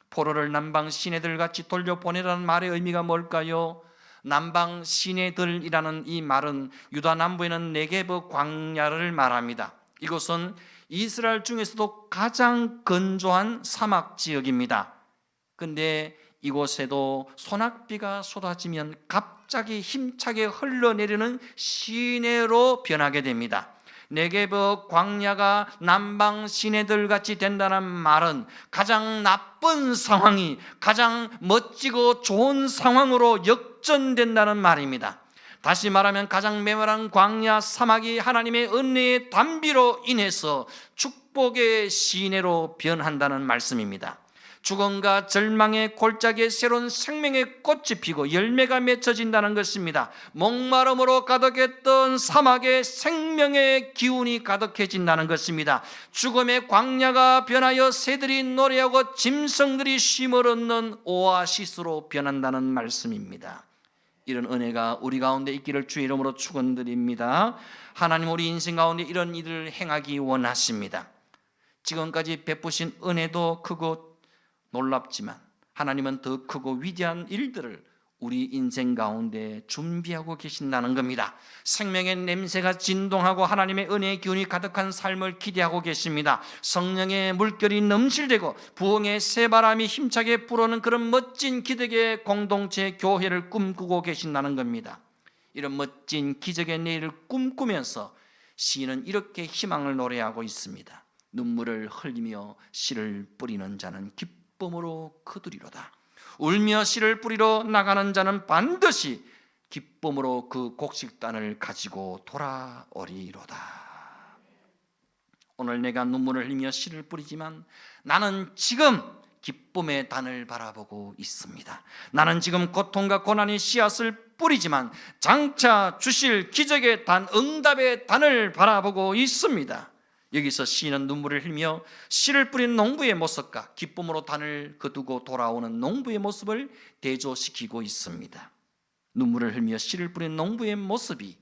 포로를 남방 시내들 같이 돌려보내라는 말의 의미가 뭘까요? 남방 시내들이라는 이 말은 유다 남부에는 네게브 광야를 말합니다. 이곳은 이스라엘 중에서도 가장 건조한 사막 지역입니다. 근데 이곳에도 소낙비가 쏟아지면 갑자기 힘차게 흘러내리는 시내로 변하게 됩니다. 네게브 광야가 남방 시내들 같이 된다는 말은 가장 나쁜 상황이 가장 멋지고 좋은 상황으로 역전된다는 말입니다. 다시 말하면 가장 메마른 광야 사막이 하나님의 은혜의 단비로 인해서 축복의 시내로 변한다는 말씀입니다. 죽음과 절망의 골짜기에 새로운 생명의 꽃이 피고 열매가 맺혀진다는 것입니다. 목마름으로 가득했던 사막에 생명의 기운이 가득해진다는 것입니다. 죽음의 광야가 변하여 새들이 노래하고 짐승들이 쉼을 얻는 오아시스로 변한다는 말씀입니다. 이런 은혜가 우리 가운데 있기를 주의 이름으로 축원드립니다. 하나님 우리 인생 가운데 이런 일을 행하기 원하십니다. 지금까지 베푸신 은혜도 크고 놀랍지만 하나님은 더 크고 위대한 일들을 우리 인생 가운데 준비하고 계신다는 겁니다. 생명의 냄새가 진동하고 하나님의 은혜의 기운이 가득한 삶을 기대하고 계십니다. 성령의 물결이 넘실대고 부흥의 새바람이 힘차게 불어오는 그런 멋진 기적의 공동체 교회를 꿈꾸고 계신다는 겁니다. 이런 멋진 기적의 내일을 꿈꾸면서 시인은 이렇게 희망을 노래하고 있습니다. 눈물을 흘리며 씨를 뿌리는 자는 기쁨으로 거두리로다. 울며 씨를 뿌리러 나가는 자는 반드시 기쁨으로 그 곡식단을 가지고 돌아오리로다. 오늘 내가 눈물을 흘리며 씨를 뿌리지만 나는 지금 기쁨의 단을 바라보고 있습니다. 나는 지금 고통과 고난의 씨앗을 뿌리지만 장차 주실 기적의 단, 응답의 단을 바라보고 있습니다. 여기서 시인은 눈물을 흘리며 씨를 뿌린 농부의 모습과 기쁨으로 단을 거두고 돌아오는 농부의 모습을 대조시키고 있습니다. 눈물을 흘리며 씨를 뿌린 농부의 모습이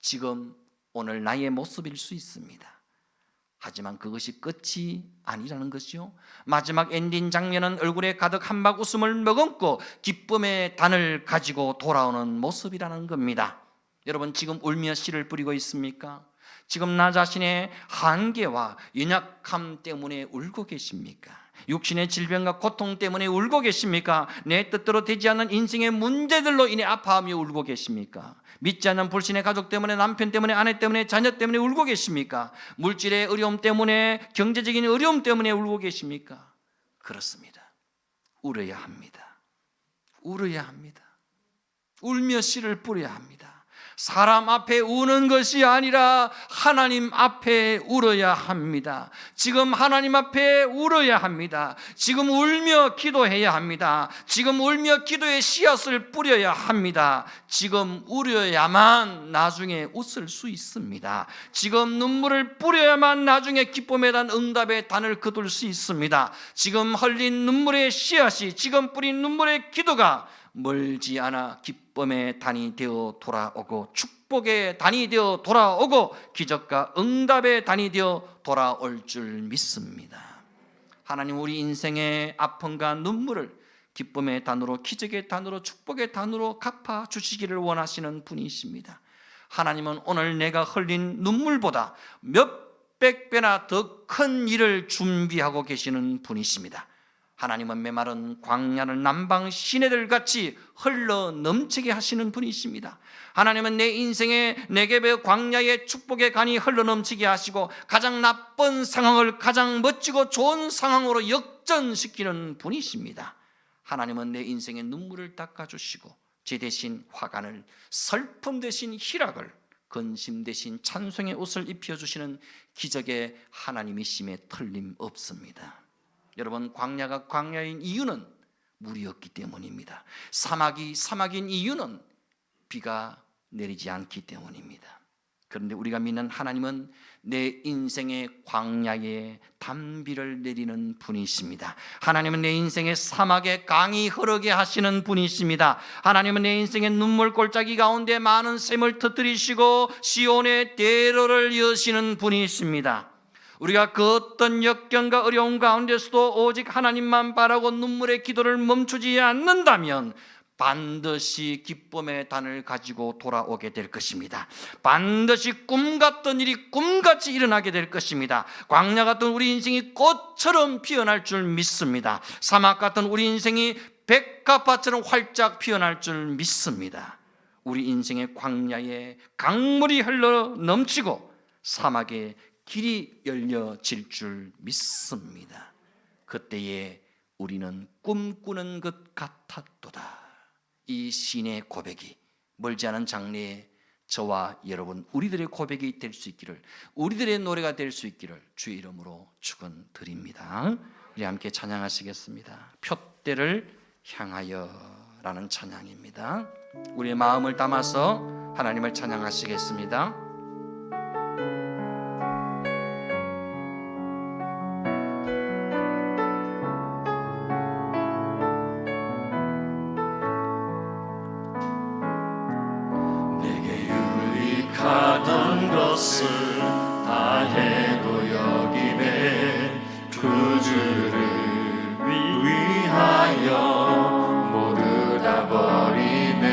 지금 오늘 나의 모습일 수 있습니다. 하지만 그것이 끝이 아니라는 것이요, 마지막 엔딩 장면은 얼굴에 가득 한박 웃음을 머금고 기쁨의 단을 가지고 돌아오는 모습이라는 겁니다. 여러분 지금 울며 씨를 뿌리고 있습니까? 지금 나 자신의 한계와 연약함 때문에 울고 계십니까? 육신의 질병과 고통 때문에 울고 계십니까? 내 뜻대로 되지 않는 인생의 문제들로 인해 아파하며 울고 계십니까? 믿지 않는 불신의 가족 때문에, 남편 때문에, 아내 때문에, 자녀 때문에 울고 계십니까? 물질의 어려움 때문에, 경제적인 어려움 때문에 울고 계십니까? 그렇습니다. 울어야 합니다. 울어야 합니다. 울며 씨를 뿌려야 합니다. 사람 앞에 우는 것이 아니라 하나님 앞에 울어야 합니다. 지금 하나님 앞에 울어야 합니다. 지금 울며 기도해야 합니다. 지금 울며 기도의 씨앗을 뿌려야 합니다. 지금 울어야만 나중에 웃을 수 있습니다. 지금 눈물을 뿌려야만 나중에 기쁨에 대한 응답의 단을 거둘 수 있습니다. 지금 흘린 눈물의 씨앗이, 지금 뿌린 눈물의 기도가 멀지 않아 기쁨의 단이 되어 돌아오고 축복의 단이 되어 돌아오고 기적과 응답의 단이 되어 돌아올 줄 믿습니다. 하나님 우리 인생의 아픔과 눈물을 기쁨의 단으로, 기적의 단으로, 축복의 단으로 갚아 주시기를 원하시는 분이십니다. 하나님은 오늘 내가 흘린 눈물보다 몇 백배나 더 큰 일을 준비하고 계시는 분이십니다. 하나님은 메마른 광야를 남방 시내들같이 흘러 넘치게 하시는 분이십니다. 하나님은 내 인생의 네겝의 광야의 축복의 간이 흘러 넘치게 하시고 가장 나쁜 상황을 가장 멋지고 좋은 상황으로 역전시키는 분이십니다. 하나님은 내 인생의 눈물을 닦아주시고 제 대신 화관을, 슬픔 대신 희락을, 근심 대신 찬송의 옷을 입혀주시는 기적의 하나님이심에 틀림없습니다. 여러분, 광야가 광야인 이유는 물이 없기 때문입니다. 사막이 사막인 이유는 비가 내리지 않기 때문입니다. 그런데 우리가 믿는 하나님은 내 인생의 광야에 단비를 내리는 분이십니다. 하나님은 내 인생의 사막에 강이 흐르게 하시는 분이십니다. 하나님은 내 인생의 눈물 골짜기 가운데 많은 샘을 터뜨리시고 시온의 대로를 여시는 분이십니다. 우리가 그 어떤 역경과 어려움 가운데서도 오직 하나님만 바라고 눈물의 기도를 멈추지 않는다면 반드시 기쁨의 단을 가지고 돌아오게 될 것입니다. 반드시 꿈 같던 일이 꿈같이 일어나게 될 것입니다. 광야 같은 우리 인생이 꽃처럼 피어날 줄 믿습니다. 사막 같은 우리 인생이 백합화처럼 활짝 피어날 줄 믿습니다. 우리 인생의 광야에 강물이 흘러 넘치고 사막에 길이 열려질 줄 믿습니다. 그때에 우리는 꿈꾸는 것 같았도다. 이 시인의 고백이 멀지 않은 장래에 저와 여러분 우리들의 고백이 될 수 있기를, 우리들의 노래가 될 수 있기를 주의 이름으로 축원드립니다. 우리 함께 찬양하시겠습니다. 표대를 향하여 라는 찬양입니다. 우리의 마음을 담아서 하나님을 찬양하시겠습니다. 하던 것을 다 해도 여기네 구주를 위하여 모두 다 버리네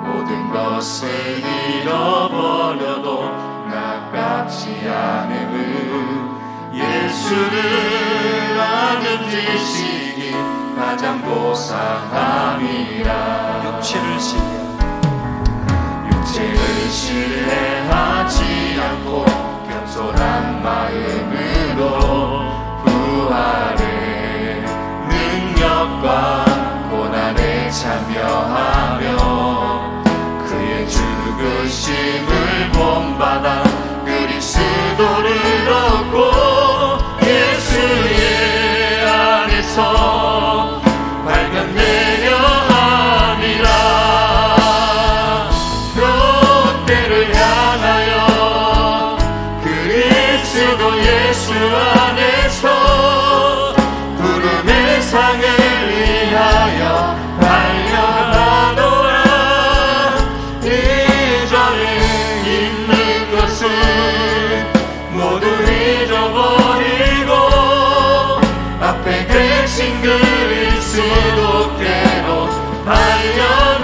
모든 것을 잃어버려도 나깝지 않음은 예수를 아는 지식이 가장 고상함이라 육체를 신뢰하지 않고 겸손한 마음으로 부활의 능력과 고난에 참여하며 그의 죽으심을 본받아 그리스도를 얻고 예수의 안에서 발견되려 함이라. 예수 안에서 부름의 상을 위하여 달려가노라. 이전에 있는 것은 모두 잊어버리고 앞에 계신 그리스도께로 달려가노라.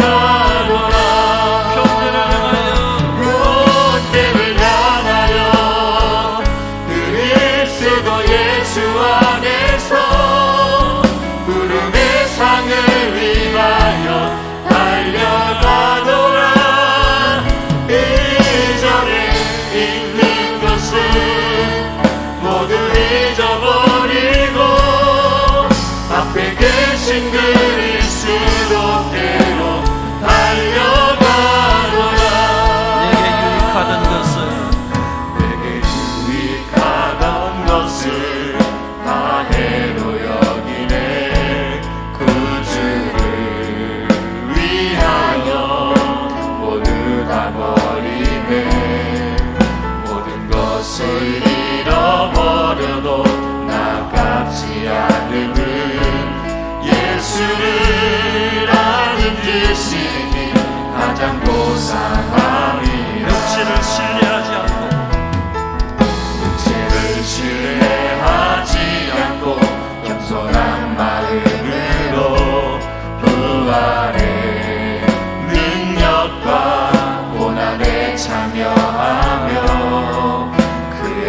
표대를 향하여 예수 안에서 부름의 상을 위하여 달려가노라. 이전에 있는 것은 모두 잊어버리고 앞에 계신 그리스도께로 달려가노라. 내게 유익하던 것을 다 해로 여기네 구주를 위하여 모두 다 버리네 모든 것을 잃어버려도 나깝지 않음은 예수를 아는 지식이 가장 고상함이라. 육체를 신뢰하지 않고 신뢰하지 않고 겸손한 마음으로 부활의 능력과 고난에 참여하며 그의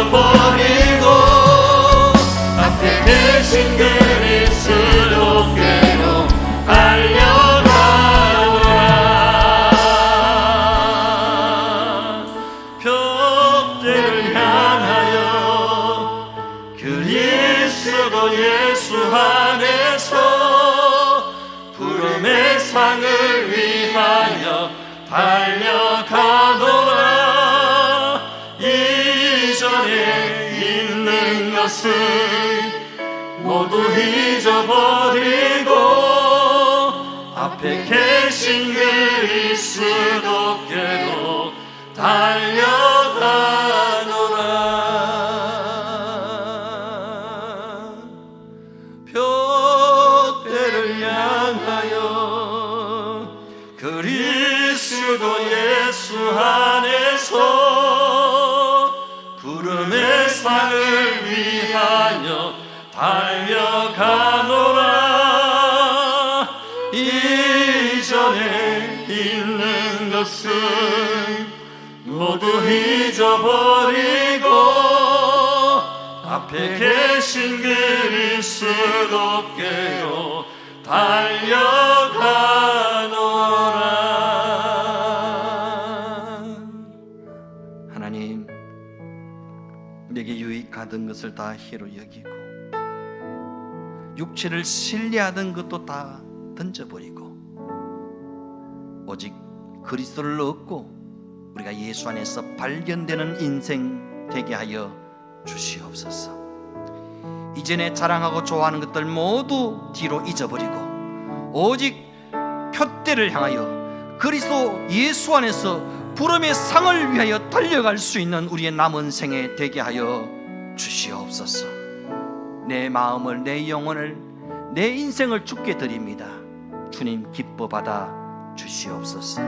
잊어버리고 앞에 계신 그리스도께로 달려가노라. 표대를 향하여 그리스도 예수 안에서 부름의 상을 위하여 달려가노라. 이전에 있는 것을 모두 잊어버리고 앞에 계신 그리스도께로 달려가노라. 표대를 향하여 그리스도 예수 안에서 부름의 상을 위하여 달려가노라. 이전에 있는 것을 모두 잊어버리고 앞에 계신 그리스도께로 달려가노라. 하나님, 내게 유익하던 것을 다 해로 여기고 육체를 신뢰하던 것도 다 던져버리고 오직 그리스도를 얻고 우리가 예수 안에서 발견되는 인생 되게 하여 주시옵소서. 이전에 자랑하고 좋아하는 것들 모두 뒤로 잊어버리고 오직 표대를 향하여 그리스도 예수 안에서 부름의 상을 위하여 달려갈 수 있는 우리의 남은 생에 되게 하여 주시옵소서. 내 마음을, 내 영혼을, 내 인생을 주께 드립니다. 주님 기뻐 받아 주시옵소서.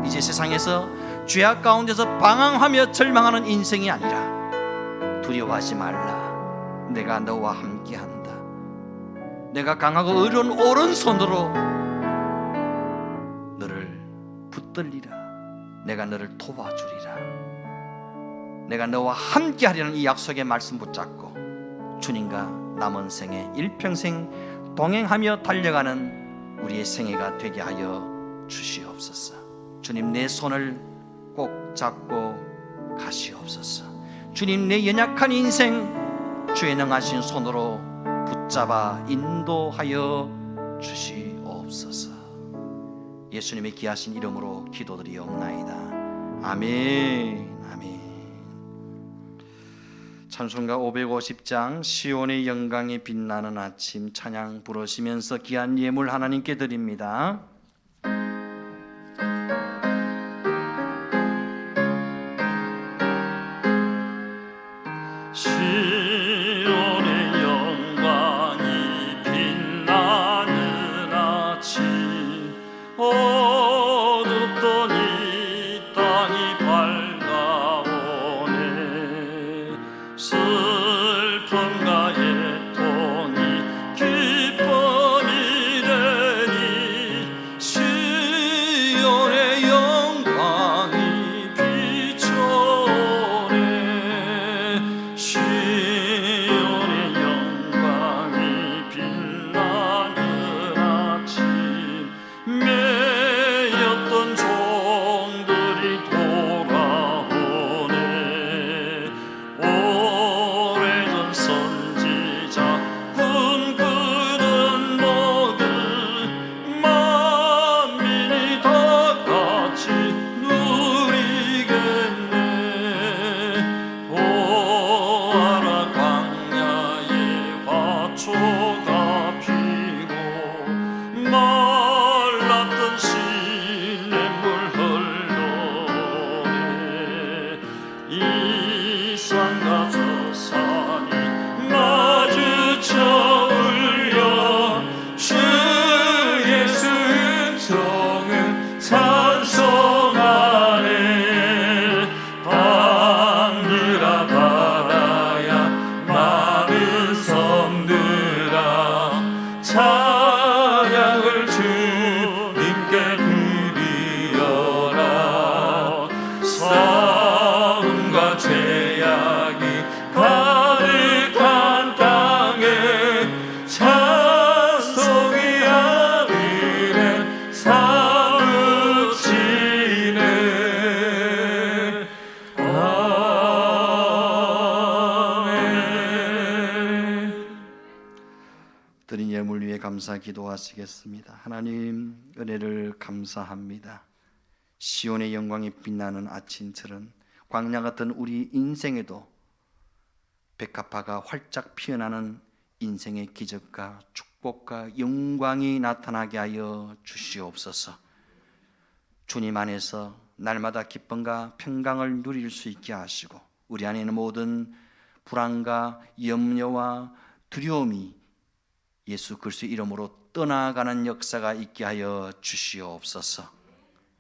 이제 세상에서 죄악 가운데서 방황하며 절망하는 인생이 아니라 두려워하지 말라. 내가 너와 함께한다. 내가 강하고 의로운 오른손으로 너를 붙들리라. 내가 너를 도와주리라. 내가 너와 함께하려는 이 약속의 말씀 붙잡고 주님과 남은 생에 일평생 동행하며 달려가는 우리의 생애가 되게 하여 주시옵소서. 주님, 내 손을 꼭 잡고 가시옵소서. 주님, 내 연약한 인생 주의 능하신 손으로 붙잡아 인도하여 주시옵소서. 예수님의 귀하신 이름으로 기도드리옵나이다. 아멘. 아멘. 찬송가 550장 시온의 영광이 빛나는 아침 찬양 부르시면서 귀한 예물 하나님께 드립니다. 드린 예물 위해 감사 기도하시겠습니다. 하나님 은혜를 감사합니다. 시온의 영광이 빛나는 아침처럼 광야 같은 우리 인생에도 백합화가 활짝 피어나는 인생의 기적과 축복과 영광이 나타나게 하여 주시옵소서. 주님 안에서 날마다 기쁨과 평강을 누릴 수 있게 하시고 우리 안에 있는 모든 불안과 염려와 두려움이 예수 그리스도의 이름으로 떠나가는 역사가 있게 하여 주시옵소서.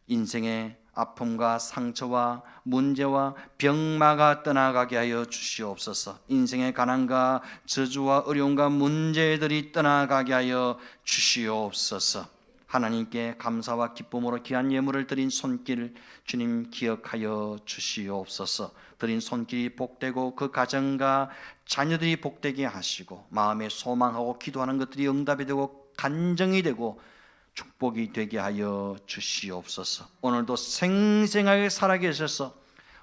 인생의 아픔과 상처와 문제와 병마가 떠나가게 하여 주시옵소서. 인생의 가난과 저주와 어려움과 문제들이 떠나가게 하여 주시옵소서. 하나님께 감사와 기쁨으로 귀한 예물을 드린 손길 주님 기억하여 주시옵소서. 드린 손길이 복되고 그 가정과 자녀들이 복되게 하시고 마음에 소망하고 기도하는 것들이 응답이 되고 간증이 되고 축복이 되게 하여 주시옵소서. 오늘도 생생하게 살아계셔서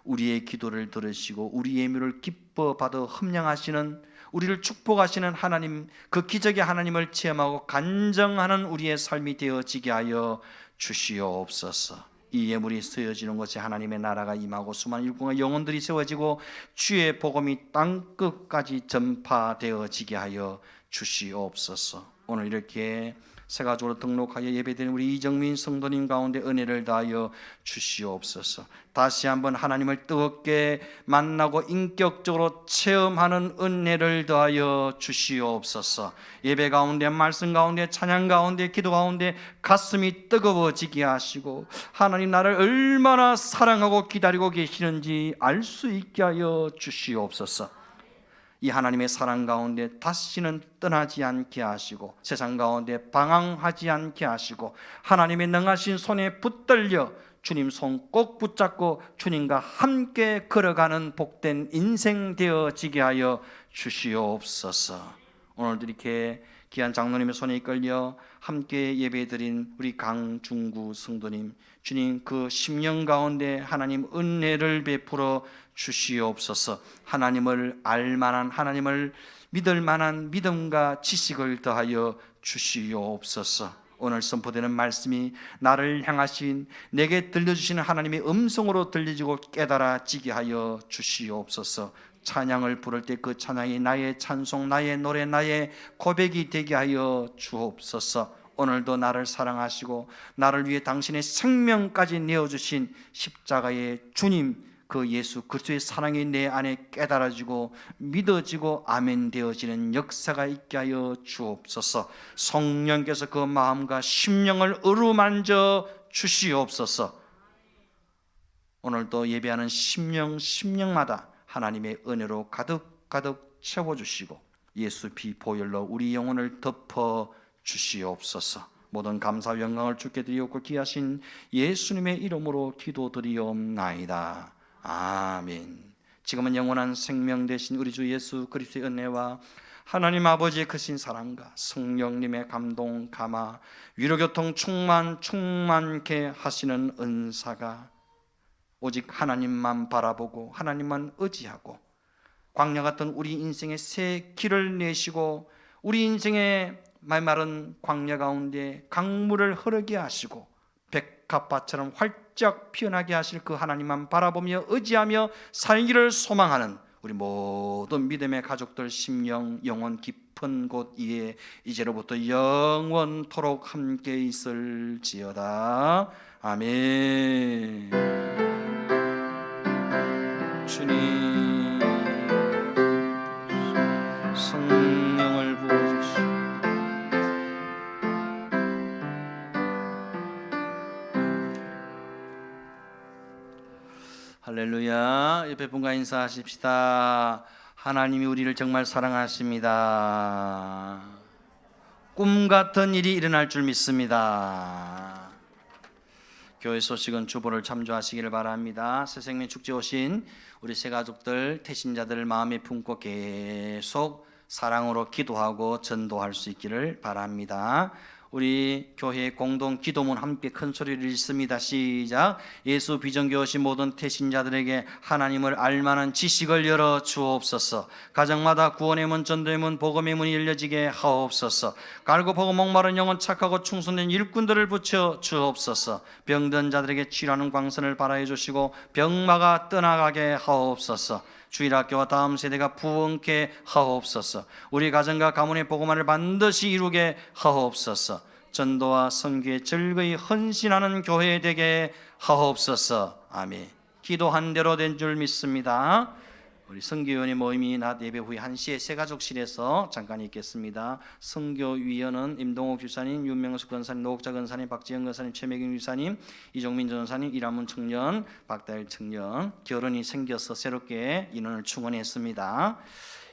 우리의 기도를 들으시고 우리의 예물을 기뻐 받아 흠량하시는 우리를 축복하시는 하나님, 그 기적의 하나님을 체험하고 간증하는 우리의 삶이 되어지게 하여 주시옵소서. 이 예물이 쓰여지는 것이 하나님의 나라가 임하고 수많은 일꾼과 영혼들이 세워지고 주의 복음이 땅끝까지 전파되어지게 하여 주시옵소서. 오늘 이렇게 새가족으로 등록하여 예배드리는 우리 이정민 성도님 가운데 은혜를 다하여 주시옵소서. 다시 한번 하나님을 뜨겁게 만나고 인격적으로 체험하는 은혜를 더하여 주시옵소서. 예배 가운데, 말씀 가운데, 찬양 가운데, 기도 가운데 가슴이 뜨거워지게 하시고 하나님 나를 얼마나 사랑하고 기다리고 계시는지 알 수 있게 하여 주시옵소서. 이 하나님의 사랑 가운데 다시는 떠나지 않게 하시고 세상 가운데 방황하지 않게 하시고 하나님의 능하신 손에 붙들려 주님 손 꼭 붙잡고 주님과 함께 걸어가는 복된 인생 되어지게 하여 주시옵소서. 오늘도 이렇게 귀한 장로님의 손에 이끌려 함께 예배드린 우리 강중구 성도님, 주님 그 심령 가운데 하나님 은혜를 베풀어 주시옵소서. 하나님을 알만한, 하나님을 믿을 만한 믿음과 지식을 더하여 주시옵소서. 오늘 선포되는 말씀이 나를 향하신 내게 들려주시는 하나님의 음성으로 들려지고 깨달아지게 하여 주시옵소서. 찬양을 부를 때 그 찬양이 나의 찬송, 나의 노래, 나의 고백이 되게 하여 주옵소서. 오늘도 나를 사랑하시고 나를 위해 당신의 생명까지 내어주신 십자가의 주님, 그 예수 그리스도의 사랑이 내 안에 깨달아지고 믿어지고 아멘 되어지는 역사가 있게 하여 주옵소서. 성령께서 그 마음과 심령을 어루만져 주시옵소서. 오늘도 예배하는 심령마다 하나님의 은혜로 가득 채워주시고 예수 피 보혈로 우리 영혼을 덮어 주시옵소서. 모든 감사 영광을 주께 드리옵고 귀하신 예수님의 이름으로 기도드리옵나이다. 아멘. 지금은 영원한 생명 되신 우리 주 예수 그리스도의 은혜와 하나님 아버지의 크신 사랑과 성령님의 감동 감화 위로교통 충만케 하시는 은사가 오직 하나님만 바라보고 하나님만 의지하고 광야 같은 우리 인생의 새 길을 내시고 우리 인생의 말마른 광야 가운데 강물을 흐르게 하시고 백합화처럼 활짝 피어나게 하실 그 하나님만 바라보며 의지하며 살기를 소망하는 우리 모든 믿음의 가족들 심령 영혼 깊은 곳 위에 이제로부터 영원토록 함께 있을지어다. 아멘. 주님 성령을 부어주시오. 할렐루야. 옆에 분과 인사하십시다. 하나님이 우리를 정말 사랑하십니다. 꿈 같은 일이 일어날 줄 믿습니다. 교회 소식은 주보를 참조하시기를 바랍니다. 새생명 축제 오신 우리 새가족들 태신자들 마음에 품고 계속 사랑으로 기도하고 전도할 수 있기를 바랍니다. 우리 교회 공동 기도문 함께 큰 소리를 읽습니다. 시작. 예수 비전교 오신 모든 태신자들에게 하나님을 알만한 지식을 열어 주옵소서. 가정마다 구원의 문, 전도의 문, 복음의 문이 열려지게 하옵소서. 갈고 보고 목마른 영혼, 착하고 충성된 일꾼들을 붙여 주옵소서. 병든 자들에게 치료하는 광선을 발하여 주시고 병마가 떠나가게 하옵소서. 주일학교와 다음 세대가 부흥케 하옵소서. 우리 가정과 가문의 복음화를 반드시 이루게 하옵소서. 전도와 선교에 즐거이 헌신하는 교회 되게 하옵소서. 아멘. 기도한 대로 된 줄 믿습니다. 우리 선교위원회 모임이 낮 예배 후에 1시에 새가족실에서 잠깐 있겠습니다. 선교위원은 임동욱 집사님, 윤명숙 권사님, 노옥자 권사님, 박지영 권사님, 최매경 집사님, 이종민 전사님, 이라문 청년, 박다일 청년 결혼이 생겨서 새롭게 인원을 충원했습니다.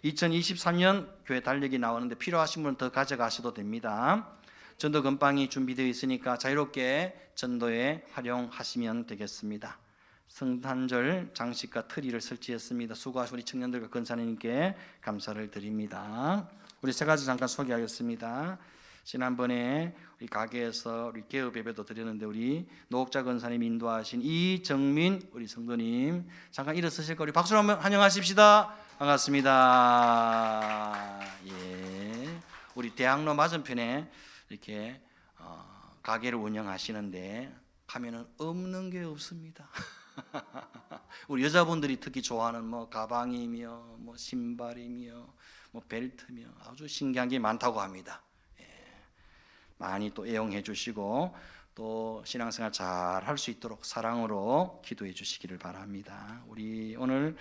2023년 교회 달력이 나오는데 필요하신 분은 더 가져가셔도 됩니다. 전도 건빵이 준비되어 있으니까 자유롭게 전도에 활용하시면 되겠습니다. 성탄절 장식과 트리를 설치했습니다. 수고하신 우리 청년들과 권사님께 감사를 드립니다. 우리 세 가지 잠깐 소개하겠습니다. 지난번에 우리 가게에서 우리 개업 예배도 드렸는데 우리 노옥자 권사님 인도하신 이정민 우리 성도님 잠깐 일어서실까 우리 박수로 한번 환영하십시다. 반갑습니다. 예, 우리 대학로 맞은편에 이렇게 가게를 운영하시는데 가면은 없는 게 없습니다. 우리 여자분들이 특히 좋아하는 뭐 가방이며 뭐 신발이며 뭐 벨트며 아주 신기한 게 많다고 합니다. 예. 많이 또 애용해 주시고 또 신앙생활 잘 할 수 있도록 사랑으로 기도해 주시기를 바랍니다. 우리 오늘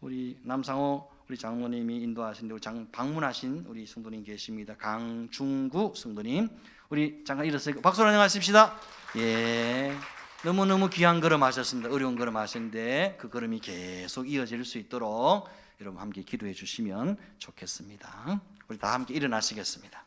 우리 남상호 우리 장로님이 인도하신 방문하신 우리 성도님 계십니다. 강중구 성도님 우리 잠깐 일어서서 박수로 환영하십시다. 예. 너무너무 귀한 걸음 하셨습니다. 어려운 걸음 하셨는데 그 걸음이 계속 이어질 수 있도록 여러분 함께 기도해 주시면 좋겠습니다. 우리 다 함께 일어나시겠습니다.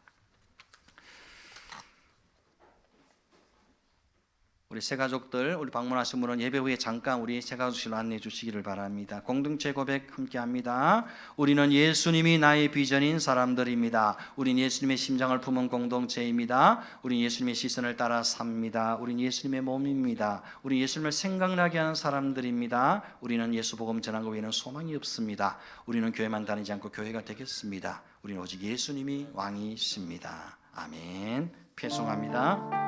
우리 새가족들 우리 방문하신 분은 예배 후에 잠깐 우리 새가족실로 안내해 주시기를 바랍니다. 공동체 고백 함께 합니다. 우리는 예수님이 나의 비전인 사람들입니다. 우린 예수님의 심장을 품은 공동체입니다. 우린 예수님의 시선을 따라 삽니다. 우린 예수님의 몸입니다. 우리 예수님을 생각나게 하는 사람들입니다. 우리는 예수 복음 전한 것 외에는 소망이 없습니다. 우리는 교회만 다니지 않고 교회가 되겠습니다. 우리는 오직 예수님이 왕이십니다. 아멘. 패송합니다.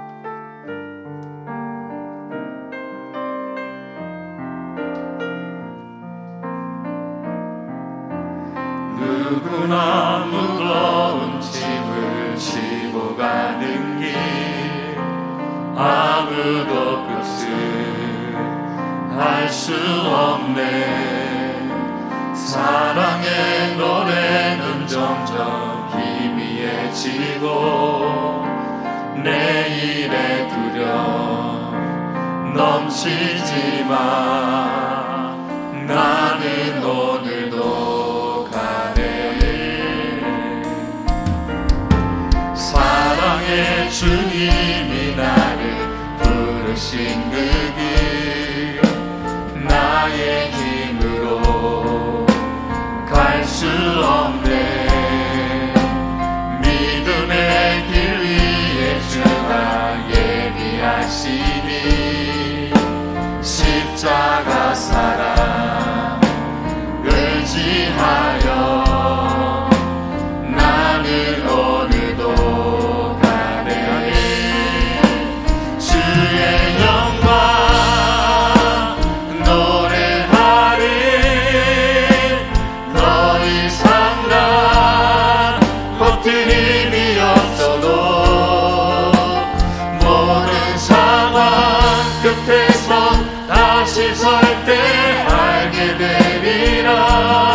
누구나 무거운 짐을 지고 가는 길 아무도 끝을 알 수 없네. 사랑의 노래는 점점 희미해지고 내일의 두려움 넘치지만 나는 오늘도 사랑의 주님이 나를 부르신 그 길 나의 힘으로 갈 수 없네. 믿음의 길 위에 주가 예비하시니 십자가 사랑 의지하여 나는 오늘도 가네. 주의 영광 노래하리. 더 이상 난 버틸 힘이 없어도 모든 상황 끝에서 다시 설 때 알게 되리라.